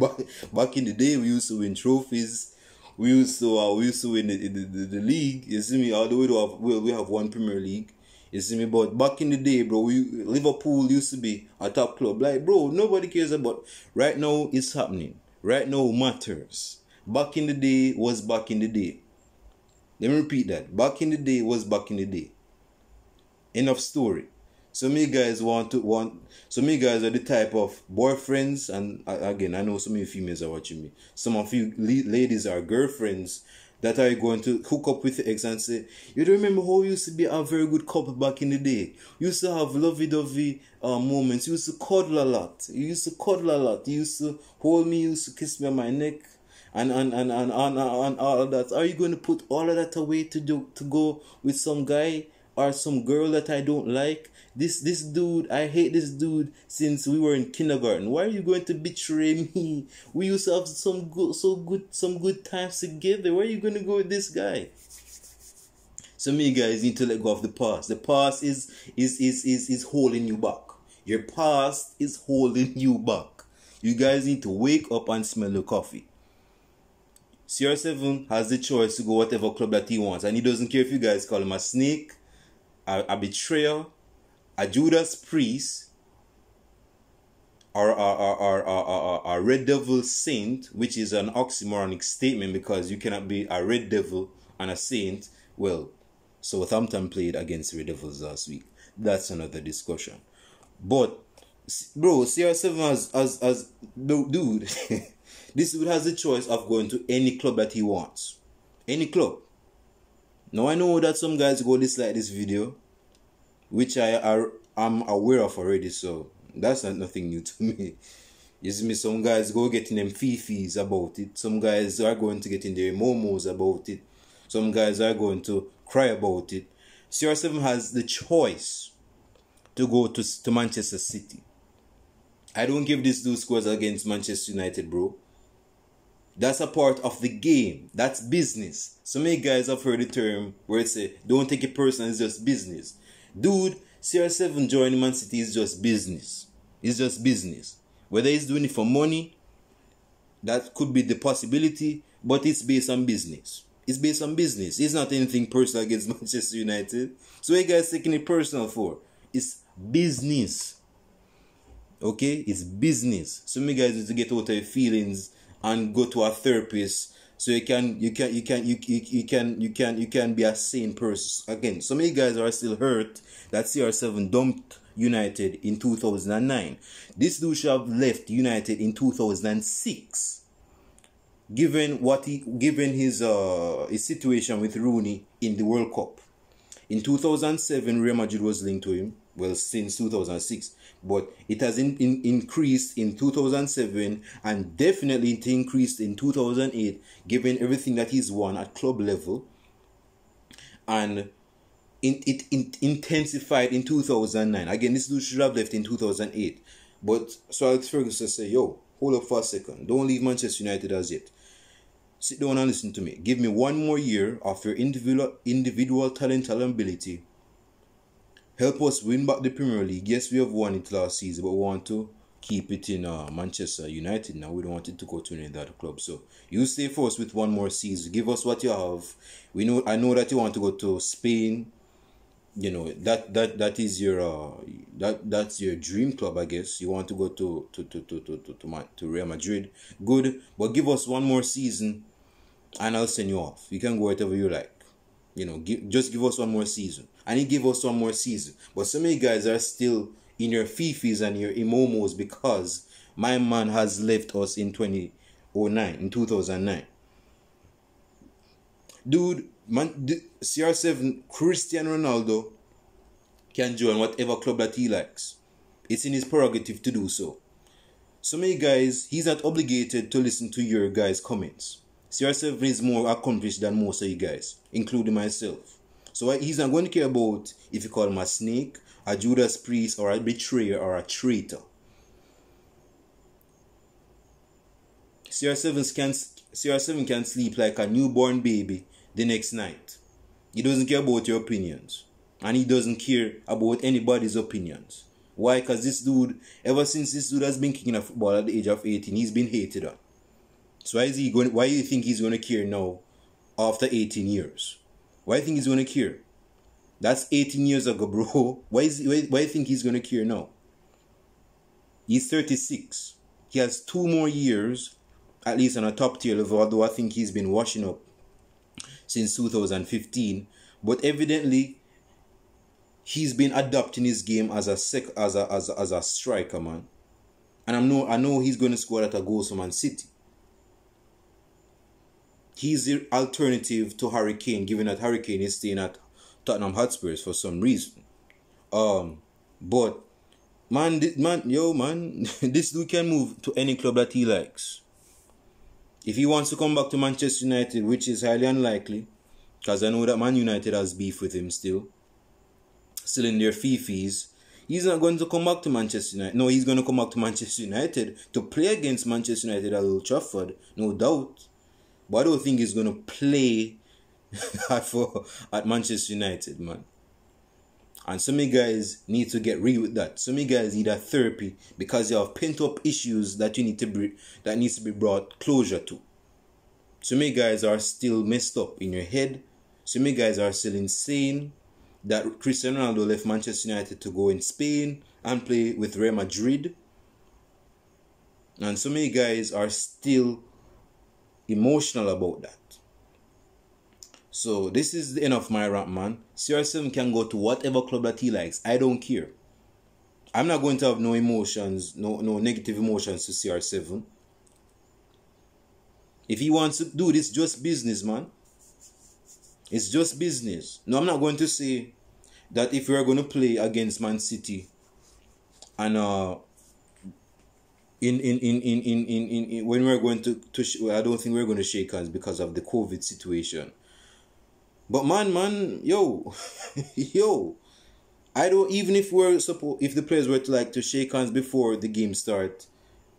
back in the day, we used to win trophies. We used to win the league. You see me? Although we have one Premier League. You see me? But back in the day, bro, Liverpool used to be a top club. Like, bro, nobody cares about. Right now, it's happening. Right now matters. Back in the day was back in the day. Let me repeat that. Back in the day was back in the day. Enough story. So me guys so me guys are the type of boyfriends, and again, I know some of you females are watching me. Some of you ladies are girlfriends that are going to hook up with the ex and say, you don't remember how we used to be a very good couple back in the day? You used to have lovey-dovey moments. You used to cuddle a lot. You used to hold me, you used to kiss me on my neck, and all of that. Are you going to put all of that away to go with some guy or some girl that I don't like? This dude, I hate this dude since we were in kindergarten. Why are you going to betray me? We used to have some good times together. Why are you going to go with this guy? So me guys need to let go of the past. The past is holding you back. Your past is holding you back. You guys need to wake up and smell the coffee. CR7 has the choice to go whatever club that he wants, and he doesn't care if you guys call him a snake, a betrayer, a Judas priest, or a red devil saint, which is an oxymoronic statement because you cannot be a red devil and a saint. Well, Southampton played against Red Devils last week. That's another discussion. But bro, CR7 as dude, this dude has the choice of going to any club that he wants. Any club. Now I know that some guys go dislike this video, which I'm aware of already, so that's nothing new to me. You see me, some guys go getting them fifis about it. Some guys are going to get in their momos about it. Some guys are going to cry about it. CR7 has the choice to go to Manchester City. I don't give this dude scores against Manchester United, bro. That's a part of the game. That's business. So many guys have heard the term where it say, don't take it personal, it's just business. Dude, CR7 joining Man City is just business. It's just business. Whether he's doing it for money, that could be the possibility, but it's based on business. It's based on business. It's not anything personal against Manchester United. So what you guys taking it personal for? It's business. Okay? It's business. So many guys need to get out of your feelings and go to a therapist so you can be a sane person. Again, so many guys are still hurt that CR7 dumped United in 2009. This dude should have left United in 2006. Given his situation with Rooney in the World Cup. In 2007, Real Madrid was linked to him. Well, since 2006. But it has increased in 2007 and definitely it increased in 2008, given everything that he's won at club level. And it intensified in 2009. Again, this dude should have left in 2008. But Sir Alex Ferguson said, yo, hold up for a second. Don't leave Manchester United as yet. Sit down and listen to me. Give me 1 more year of your individual talent and ability. help us win back the Premier League. Yes, we have won it last season, but we want to keep it in Manchester United now. We don't want it to go to any other club. So you stay for us with one more season. Give us what you have. I know that you want to go to Spain. You know that is your that's your dream club, I guess. You want to go to Real Madrid. Good, but give us one more season, and I'll send you off. You can go wherever you like. You know, just give us one more season. And he give us one more season. But so many guys are still in your Fifis and your Imomos because my man has left us in 2009. Dude, CR7, Cristiano Ronaldo can join whatever club that he likes. It's in his prerogative to do so. So many guys, he's not obligated to listen to your guys' comments. CR7 is more accomplished than most of you guys, including myself. So he's not going to care about if you call him a snake, a Judas Priest, or a betrayer, or a traitor. CR7 can sleep like a newborn baby the next night. He doesn't care about your opinions. And he doesn't care about anybody's opinions. Why? Because this dude, ever since this dude has been kicking a football at the age of 18, he's been hated on. So why do you think he's going to care now after 18 years? Why do you think he's going to care? That's 18 years ago, bro. Why do you think he's going to care now? He's 36. He has 2 more years, at least on a top tier level, although I think he's been washing up since 2015. But evidently, he's been adapting his game as a striker, man. And I know he's going to score at a goal for Man City. He's the alternative to Harry Kane, given that Harry Kane is staying at Tottenham Hotspurs for some reason. But man, this dude can move to any club that he likes. If he wants to come back to Manchester United, which is highly unlikely, because I know that Man United has beef with him still in their Fifis, he's not going to come back to Manchester United. No, he's going to come back to Manchester United to play against Manchester United at Old Trafford, no doubt. But I don't think he's going to play at Manchester United, man. And some of you guys need to get real with that. Some of you guys need a therapy because you have pent-up issues that needs to be brought closure to. Some of you guys are still messed up in your head. Some of you guys are still insane that Cristiano Ronaldo left Manchester United to go in Spain and play with Real Madrid. And some of you guys are still emotional about that. So this is the end of my rant, man. CR7 can go to whatever club that he likes. I don't care. I'm not going to have no emotions, no negative emotions to CR7. If he wants to do this, just business, man. It's just business. No, I'm not going to say that if we are going to play against Man City and when we're going to I don't think we're going to shake hands because of the COVID situation. But man, yo, I don't, even if if the players were to like to shake hands before the game start,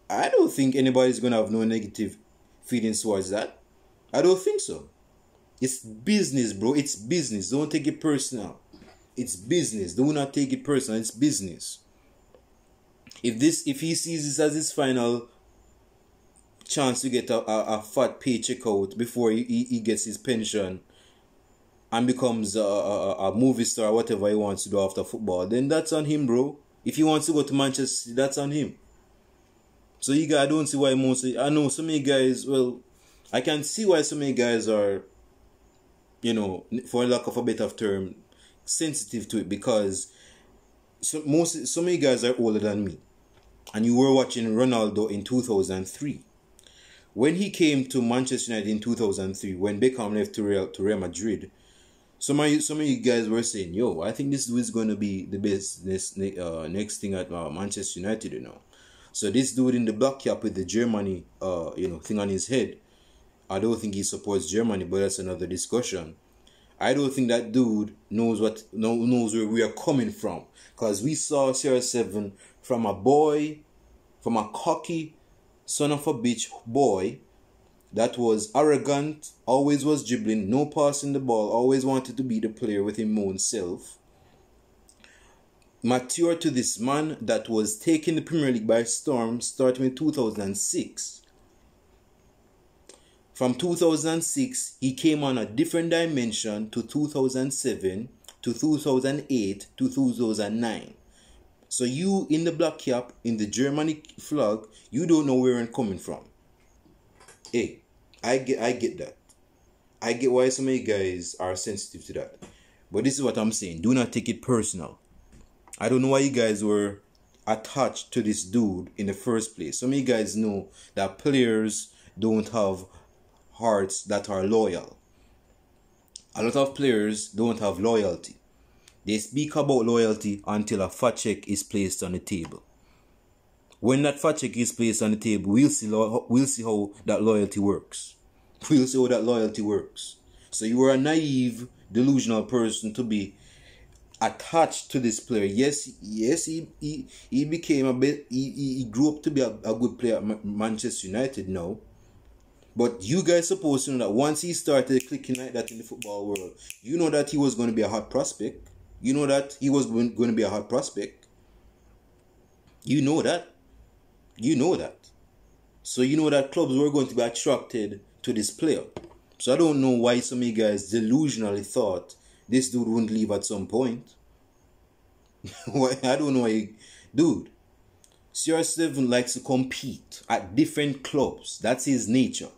I don't think anybody's gonna have no negative feelings towards that. I don't think so. It's business, bro. It's business. Don't take it personal. It's business. Do not take it personal. It's business. If he sees this as his final chance to get a fat paycheck out before he gets his pension and becomes a movie star or whatever he wants to do after football, then that's on him, bro. If he wants to go to Manchester City, that's on him. So you guys, I don't see why I know so many guys, well, I can see why so many guys are, for lack of a better term, sensitive to it, because so many guys are older than me. And you were watching Ronaldo in 2003. When he came to Manchester United in 2003, when Beckham left to Real Madrid, some of you guys were saying, yo, I think this dude is going to be the best next thing at Manchester United, So this dude in the black cap with the Germany, thing on his head, I don't think he supports Germany, but that's another discussion. I don't think that dude knows where we are coming from, because we saw CR7 from a cocky son of a bitch boy that was arrogant, always was dribbling, no passing the ball, always wanted to be the player with his own self. mature to this man that was taking the Premier League by storm starting in 2006. From 2006, he came on a different dimension to 2007, to 2008, to 2009. So you in the black cap, in the Germany flag, you don't know where I'm coming from. Hey, I get that. I get why some of you guys are sensitive to that. But this is what I'm saying. Do not take it personal. I don't know why you guys were attached to this dude in the first place. Some of you guys know that players don't have hearts that are loyal. A lot of players don't have loyalty. They speak about loyalty until a fact check is placed on the table. When that fact check is placed on the table, we'll see how that loyalty works. We'll see how that loyalty works. So you are a naive, delusional person to be attached to this player. Yes, he became a bit, he grew up to be a good player at Manchester United now. But you guys supposed to know that once he started clicking like that in the football world, you know that he was going to be a hot prospect. You know that he was going to be a hot prospect. You know that. You know that. So you know that clubs were going to be attracted to this player. So I don't know why some of you guys delusionally thought this dude wouldn't leave at some point. I don't know why. Dude, CR7 likes to compete at different clubs. That's his nature.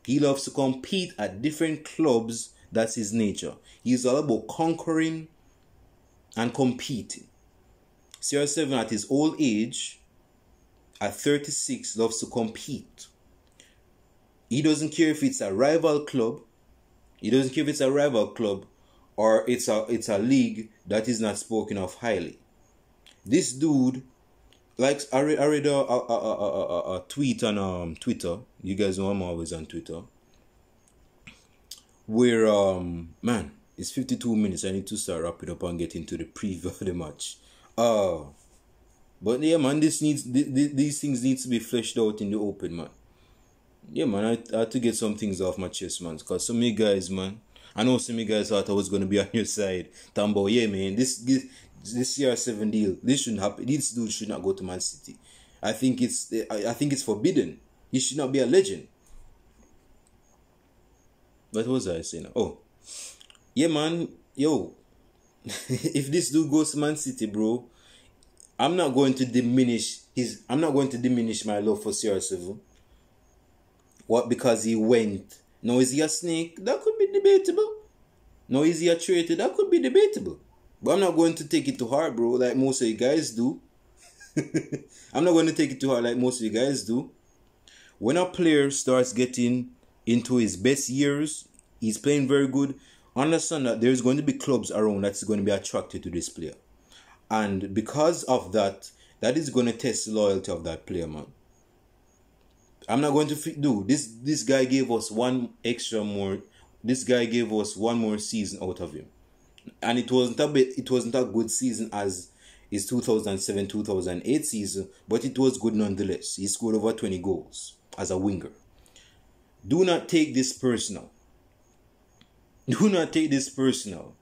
He loves to compete at different clubs. That's his nature. He's all about conquering and competing. CR7 at his old age, at 36, loves to compete. He doesn't care if it's a rival club. He doesn't care if it's a rival club or it's a league that is not spoken of highly. This dude, like I read a tweet on Twitter. You guys know I'm always on Twitter. Where man, it's 52 minutes. I need to start wrapping up and get into the preview of the match. But yeah, man, these things need to be fleshed out in the open, man. Yeah, man, I had to get some things off my chest, man. Because some of you guys, man, I know some of you guys thought I was going to be on your side. Tambo, yeah, man, this CR7 deal, this shouldn't happen. This dude should not go to Man City. I think it's forbidden. He should not be a legend. What was I saying? Oh, yeah, man, yo, if this dude goes to Man City, bro, I'm not going to diminish my love for CR7. What, because he went? No, is he a snake? That could be debatable. No, is he a traitor? That could be debatable. But I'm not going to take it to heart, bro, like most of you guys do. I'm not going to take it to heart like most of you guys do. When a player starts getting into his best years, he's playing very good, understand that there's going to be clubs around that's going to be attracted to this player. And because of that, that is going to test the loyalty of that player, man. I'm not going to do this guy gave us one more season out of him. And it wasn't a good season as his 2007-2008 season, but it was good nonetheless. He scored over 20 goals as a winger. Do not take this personal. Do not take this personal.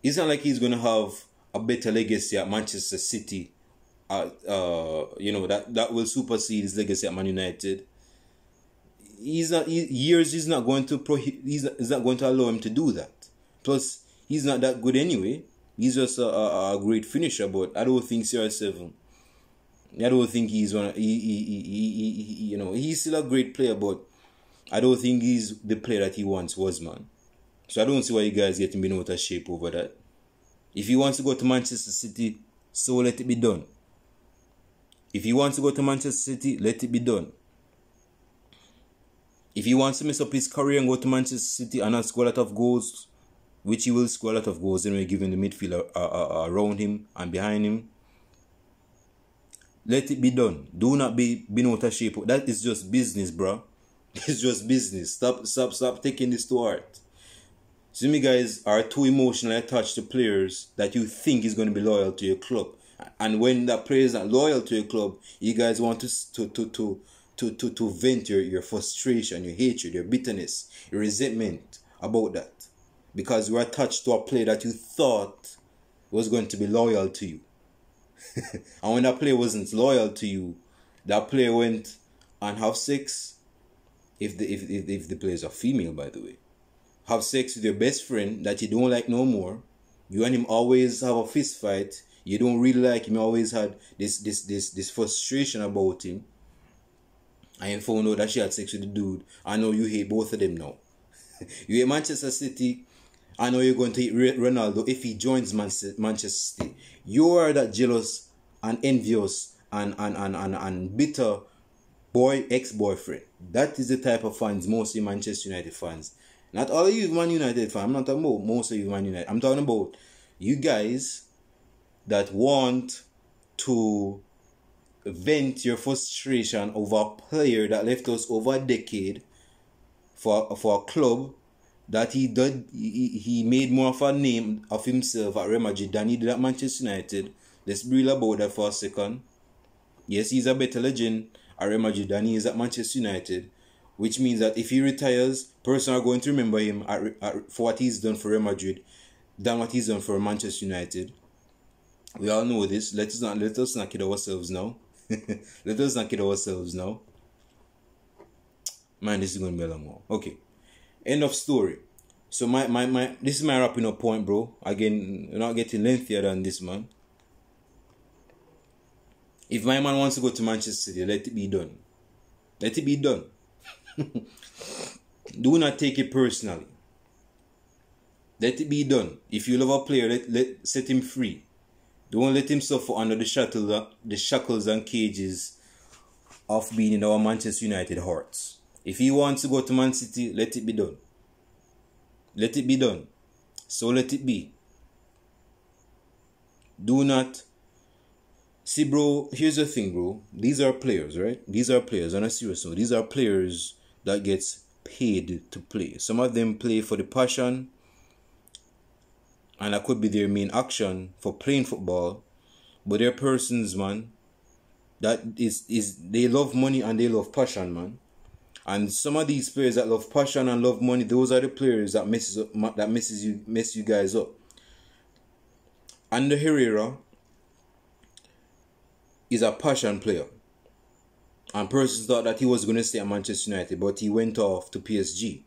It's not like he's going to have a better legacy at Manchester City. That will supersede his legacy at Man United. He's not going to allow him to do that. Plus, he's not that good anyway. He's just a great finisher, but I don't think CR7. I don't think he's one. He's still a great player, but I don't think he's the player that he once was, man. So I don't see why you guys getting bent out of shape over that. If he wants to go to Manchester City, so let it be done. If he wants to go to Manchester City, let it be done. If he wants to mess up his career and go to Manchester City and not score a lot of goals, which he will score a lot of goals anyway, given the midfield around him and behind him, let it be done. Do not be out of shape. That is just business, bro. It's just business. Stop taking this to heart. Some of you guys are too emotionally attached to players that you think is going to be loyal to your club. And when that player is not loyal to your club, you guys want to vent your frustration, your hatred, your bitterness, your resentment about that. Because you are attached to a player that you thought was going to be loyal to you. And when that player wasn't loyal to you, that player went and have sex, if the player is a female, by the way, have sex with your best friend that you don't like no more. You and him always have a fist fight. You don't really like him. You always had this frustration about him. And you found out that she had sex with the dude. I know you hate both of them now. You hate Manchester City. I know you're going to hate Ronaldo if he joins Manchester City. You are that jealous and envious and bitter ex-boyfriend. That is the type of fans, mostly Manchester United fans. Not all of you Man United fans. I'm not talking about most of you Man United. I'm talking about you guys that want to vent your frustration over a player that left us over a decade for a club that he made more of a name of himself at Real Madrid than he did at Manchester United. Let's be real about that for a second. Yes, he's a better legend at Real Madrid than he is at Manchester United, which means that if he retires, persons are going to remember him for what he's done for Real Madrid than what he's done for Manchester United. We all know this. Let us not kid ourselves now. Let us not kid ourselves now. Man, this is going to be a long one. Okay. End of story. So this is my wrapping up point, bro. Again, we're not getting lengthier than this, man. If my man wants to go to Manchester City, let it be done. Let it be done. Do not take it personally. Let it be done. If you love a player, let set him free. Don't let him suffer under the shackles and cages of being in our Manchester United hearts. If he wants to go to Man City, let it be done. Let it be done. So let it be. Do not... See, bro, here's the thing, bro. These are players, right? These are players. On a serious note, these are players that gets paid to play. Some of them play for the passion, and that could be their main action for playing football. But they're persons, man, that is they love money and they love passion, man. And some of these players that love passion and love money, those are the players that mess you guys up. Ander Herrera is a passion player. And persons thought that he was going to stay at Manchester United, but he went off to PSG.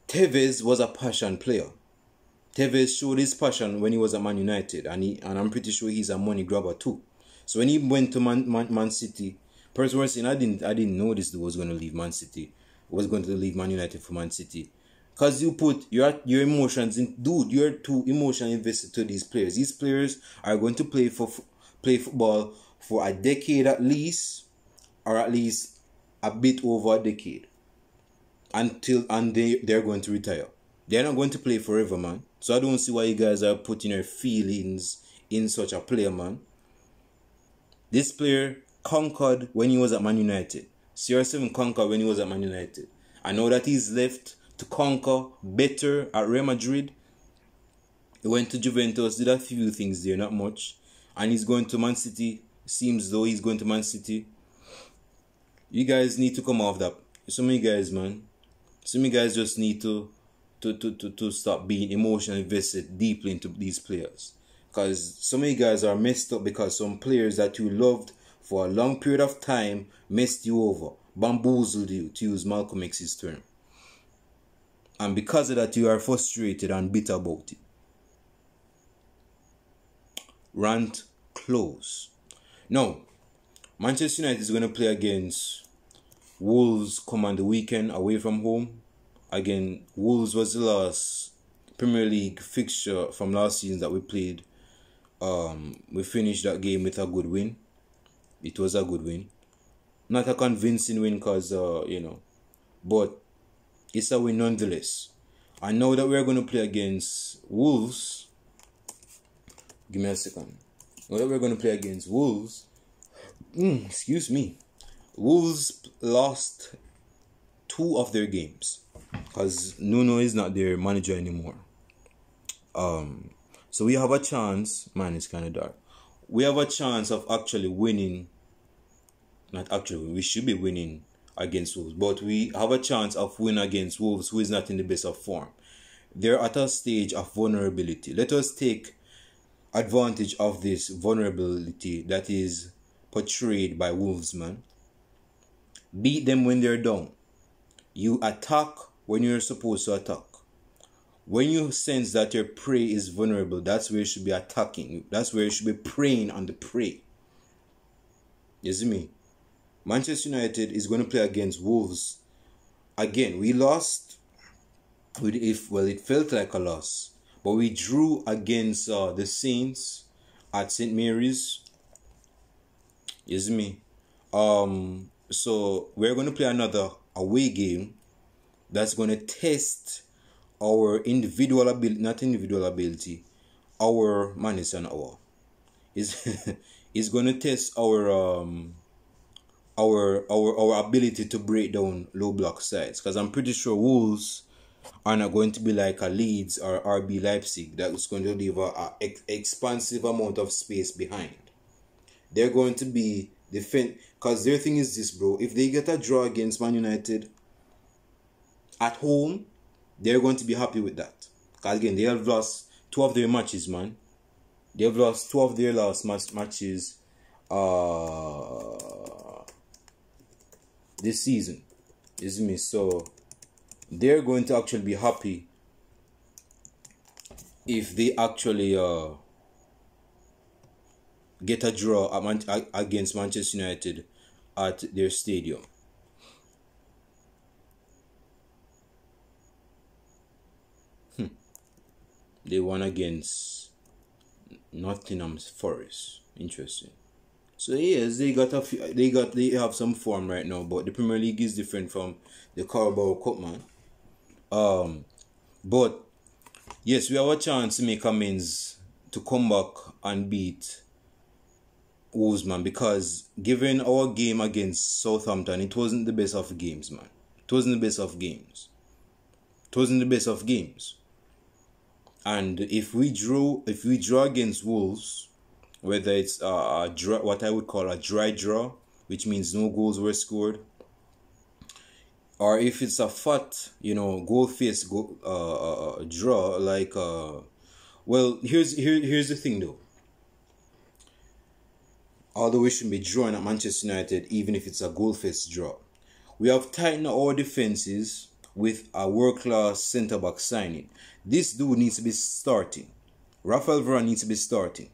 Tevez was a passion player. Tevez showed his passion when he was at Man United, and I'm pretty sure he's a money grabber too. So when he went to Man City, persons were saying, I didn't know this dude was going to leave Man City. Was going to leave Man United for Man City. Because you put your emotions in, dude, you're too emotionally invested to these players. These players are going to play football for a decade at least, or at least a bit over a decade, and they're going to retire. They're not going to play forever, man. So I don't see why you guys are putting your feelings in such a player, man. This player conquered when he was at Man United. CR7 conquered when he was at Man United. I know that he's left to conquer better at Real Madrid. He went to Juventus, did a few things there, not much. And he's going to Man City. Seems though he's going to Man City. You guys need to come off that. Some of you guys, man. Some of you guys just need to stop being emotionally invested deeply into these players. Because some of you guys are messed up because some players that you loved for a long period of time messed you over. Bamboozled you, to use Malcolm X's term. And because of that, you are frustrated and bitter about it. Rant close. Now, Manchester United is going to play against Wolves come on the weekend away from home. Again, Wolves was the last Premier League fixture from last season that we played. We finished that game with a good win. It was a good win. Not a convincing win because, but it's a win nonetheless. And now that we're going to play against Wolves, give me a second. Now that we're going to play against Wolves, excuse me, Wolves lost 2 of their games because Nuno is not their manager anymore. So we have a chance. Man, it's kind of dark. We have a chance of actually winning. Not actually, we should be winning against Wolves, but we have a chance of winning against Wolves, who is not in the best of form. They're at a stage of vulnerability. Let us take advantage of this vulnerability that is portrayed by Wolves, man. Beat them when they're down. You attack when you're supposed to attack. When you sense that your prey is vulnerable, that's where you should be attacking. That's where you should be preying on the prey. You see me? Manchester United is going to play against Wolves. Again, we lost. It felt like a loss. But we drew against the Saints at St. Mary's. You see me? So we're going to play another away game that's going to test our individual ability, not individual ability, our manners and our is going to test our ability to break down low block sides, because I'm pretty sure Wolves are not going to be like a Leeds or RB Leipzig that's going to leave a expansive amount of space behind. They're going to be defend, because their thing is this, bro. If they get a draw against Man United at home, they're going to be happy with that. Because again, they have lost 2 of their matches, man. They have lost 2 of their last matches this season. Isn't me? So they're going to actually be happy if they actually get a draw against Manchester United at their stadium. They won against Nottingham Forest. Interesting. So yes, they have some form right now, but the Premier League is different from the Carabao Cup, man. But yes, we have a chance to make amends, to come back and beat Wolves, man, because given our game against Southampton, it wasn't the best of games, man. It wasn't the best of games. It wasn't the best of games. And if we draw against Wolves, whether it's a draw, what I would call a dry draw, which means no goals were scored, or if it's a fat, goal-faced draw, like well, here's the thing though. Although we shouldn't be drawing at Manchester United, even if it's a goal-faced draw, we have tightened our defenses with a world-class centre-back signing. This dude needs to be starting. Rafael Varane needs to be starting.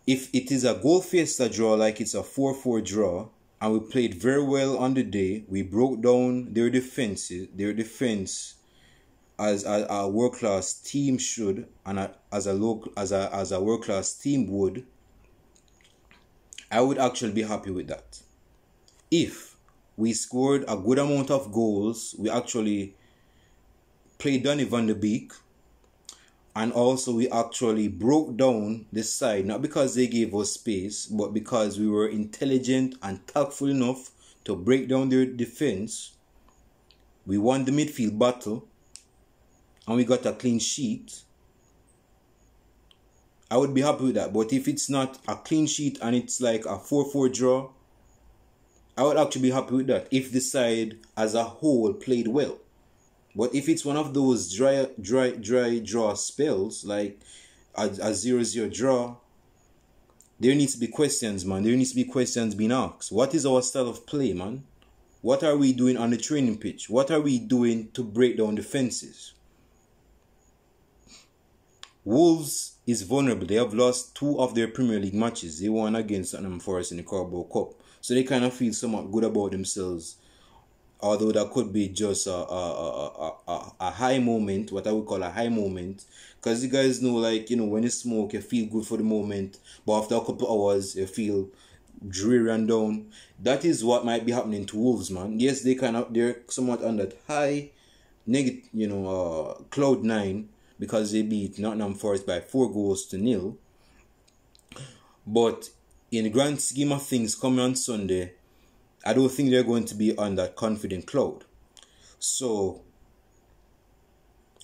If it is a goal-faced draw, like it's a 4-4 draw, and we played very well on the day, we broke down their defense as a world-class team should, and as a world-class team would, I would actually be happy with that. If we scored a good amount of goals, we actually played Donny van de Beek, and also we actually broke down the side, not because they gave us space, but because we were intelligent and tactful enough to break down their defense. We won the midfield battle, and we got a clean sheet. I would be happy with that. But if it's not a clean sheet and it's like a 4-4 draw, I would actually be happy with that if the side as a whole played well. But if it's one of those dry draw spells, like a 0-0 draw, there needs to be questions, man. There needs to be questions being asked. What is our style of play, man? What are we doing on the training pitch? What are we doing to break down defenses? Wolves is vulnerable. They have lost 2 of their Premier League matches. They won against Nottingham Forest in the Carabao Cup. So they kind of feel somewhat good about themselves. Although that could be just a high moment, what I would call a high moment. Because you guys know, like, when you smoke, you feel good for the moment. But after a couple of hours, you feel dreary and down. That is what might be happening to Wolves, man. Yes, they're somewhat on that high, cloud 9. Because they beat Nottingham Forest by 4-0. But in the grand scheme of things coming on Sunday, I don't think they're going to be on that confident cloud. So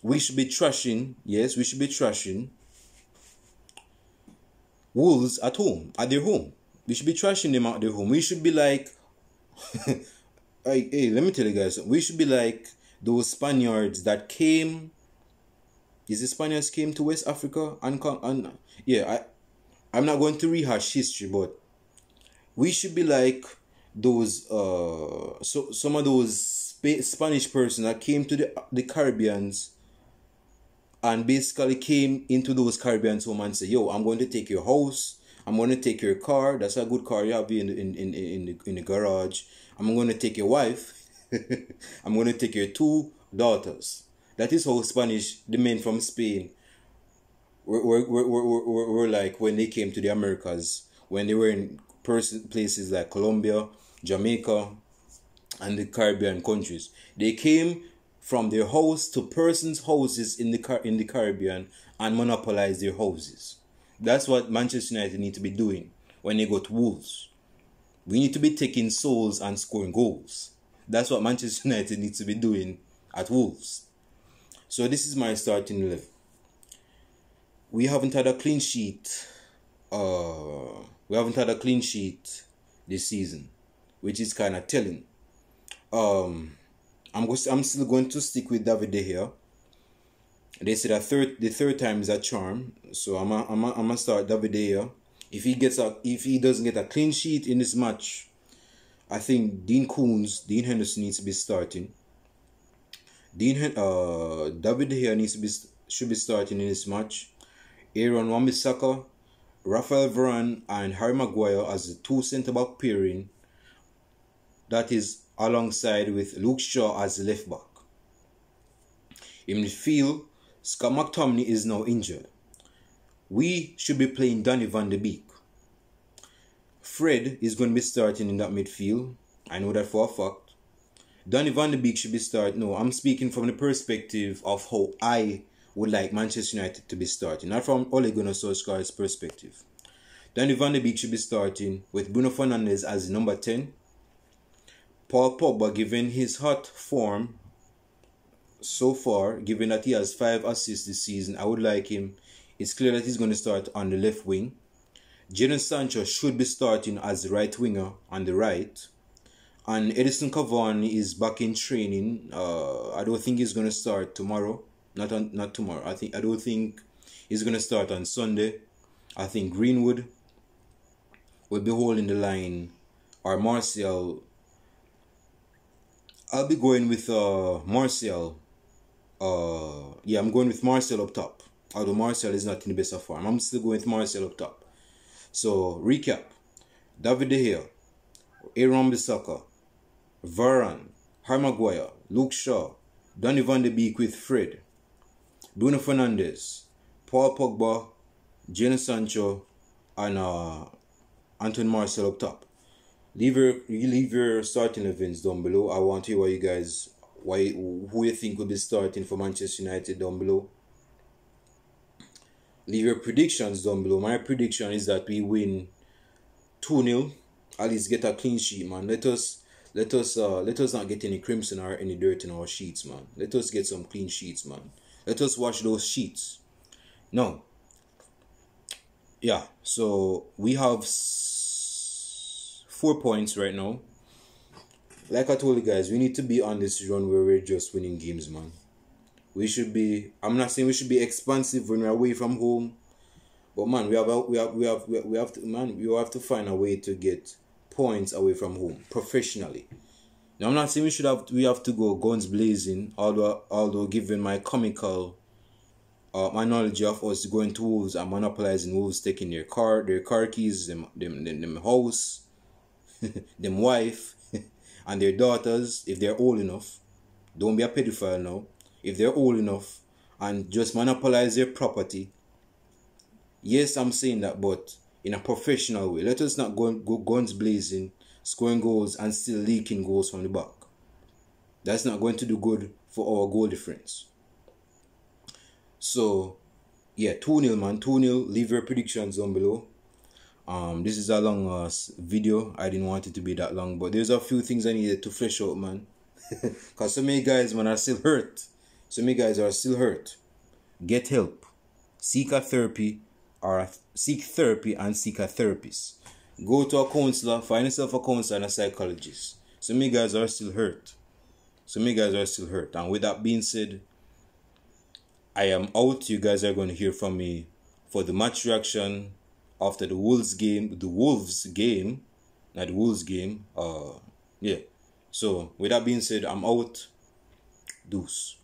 we should be trashing, yes, we should be trashing Wolves at home, at their home. We should be trashing them at their home. We should be like, hey, let me tell you guys, we should be like those Spaniards that came Is the Spaniards came to West Africa and yeah, I'm not going to rehash history, but we should be like those some of those Spanish persons that came to the Caribbeans and basically came into those Caribbean home and say, yo, I'm going to take your house, I'm going to take your car, that's a good car you have in the garage, I'm going to take your wife, I'm going to take your 2 daughters. That is how Spanish, the men from Spain, were like when they came to the Americas, when they were in places like Colombia, Jamaica, and the Caribbean countries. They came from their house to persons' houses in the Caribbean and monopolize their houses. That's what Manchester United need to be doing when they go to Wolves. We need to be taking souls and scoring goals. That's what Manchester United needs to be doing at Wolves. So this is my starting 11. We haven't had a clean sheet. We haven't had a clean sheet this season, which is kind of telling. I'm still going to stick with David De Gea. They said the third time is a charm, so I'm gonna start David De Gea. If he doesn't get a clean sheet in this match, I think Dean Henderson needs to be starting. David De Gea should be starting in this match. Aaron Wan-Bissaka, Rafael Varane, and Harry Maguire as the 2 centre-back pairing. That is alongside with Luke Shaw as the left-back. In midfield, Scott McTominay is now injured. We should be playing Donny van de Beek. Fred is going to be starting in that midfield. I know that for a fact. Donny van de Beek should be starting. No, I'm speaking from the perspective of how I would like Manchester United to be starting, not from Ole Gunnar Solskjaer's perspective. Donny van de Beek should be starting with Bruno Fernandes as number 10. Paul Pogba, given his hot form so far, given that he has 5 assists this season, I would like him. It's clear that he's going to start on the left wing. Jadon Sancho should be starting as the right winger on the right. And Edison Cavani is back in training. I don't think he's going to start tomorrow. Not tomorrow. I don't think he's going to start on Sunday. I think Greenwood will be holding the line, or Martial. I'll be going with Martial. I'm going with Martial up top. Although Martial is not in the best of form, I'm still going with Martial up top. So recap: David De Gea, Aaron Bissaka, Varane, Harry Maguire, Luke Shaw, Donny van de Beek with Fred, Bruno Fernandes, Paul Pogba, Jadon Sancho, and Anthony Martial up top. Leave your starting events down below. I want to hear what you guys, who you think will be starting for Manchester United down below. Leave your predictions down below. My prediction is that we win 2-0. At least get a clean sheet, man. Let us not get any crimson or any dirt in our sheets, man. Let us get some clean sheets, man. Let us wash those sheets. No. Yeah, so we have 4 points right now. Like I told you guys, we need to be on this run where we're just winning games, man. We should be. I'm not saying we should be expansive when we're away from home, but man, we have to find a way to get points away from home professionally. Now, I'm not saying we have to go guns blazing. Although given my comical, my knowledge of us going to Wolves and monopolizing Wolves, taking their car keys, them house, them wife, and their daughters, if they're old enough. Don't be a pedophile now. If they're old enough and just monopolize their property. Yes, I'm saying that, but in a professional way. Let us not go guns blazing, scoring goals and still leaking goals from the back. That's not going to do good for our goal difference. So, yeah, 2-0, man. 2-0. Leave your predictions down below. This is a long video. I didn't want it to be that long, but there's a few things I needed to flesh out, man. Because so many guys, man, are still hurt. So many guys are still hurt. Get help. Seek therapy and seek a therapist. Go to a counselor, find yourself a counselor and a psychologist. So many guys are still hurt. And with that being said, I am out. You guys are going to hear from me for the match reaction after the Wolves game. Not the Wolves game. Yeah. So with that being said, I'm out. Deuce.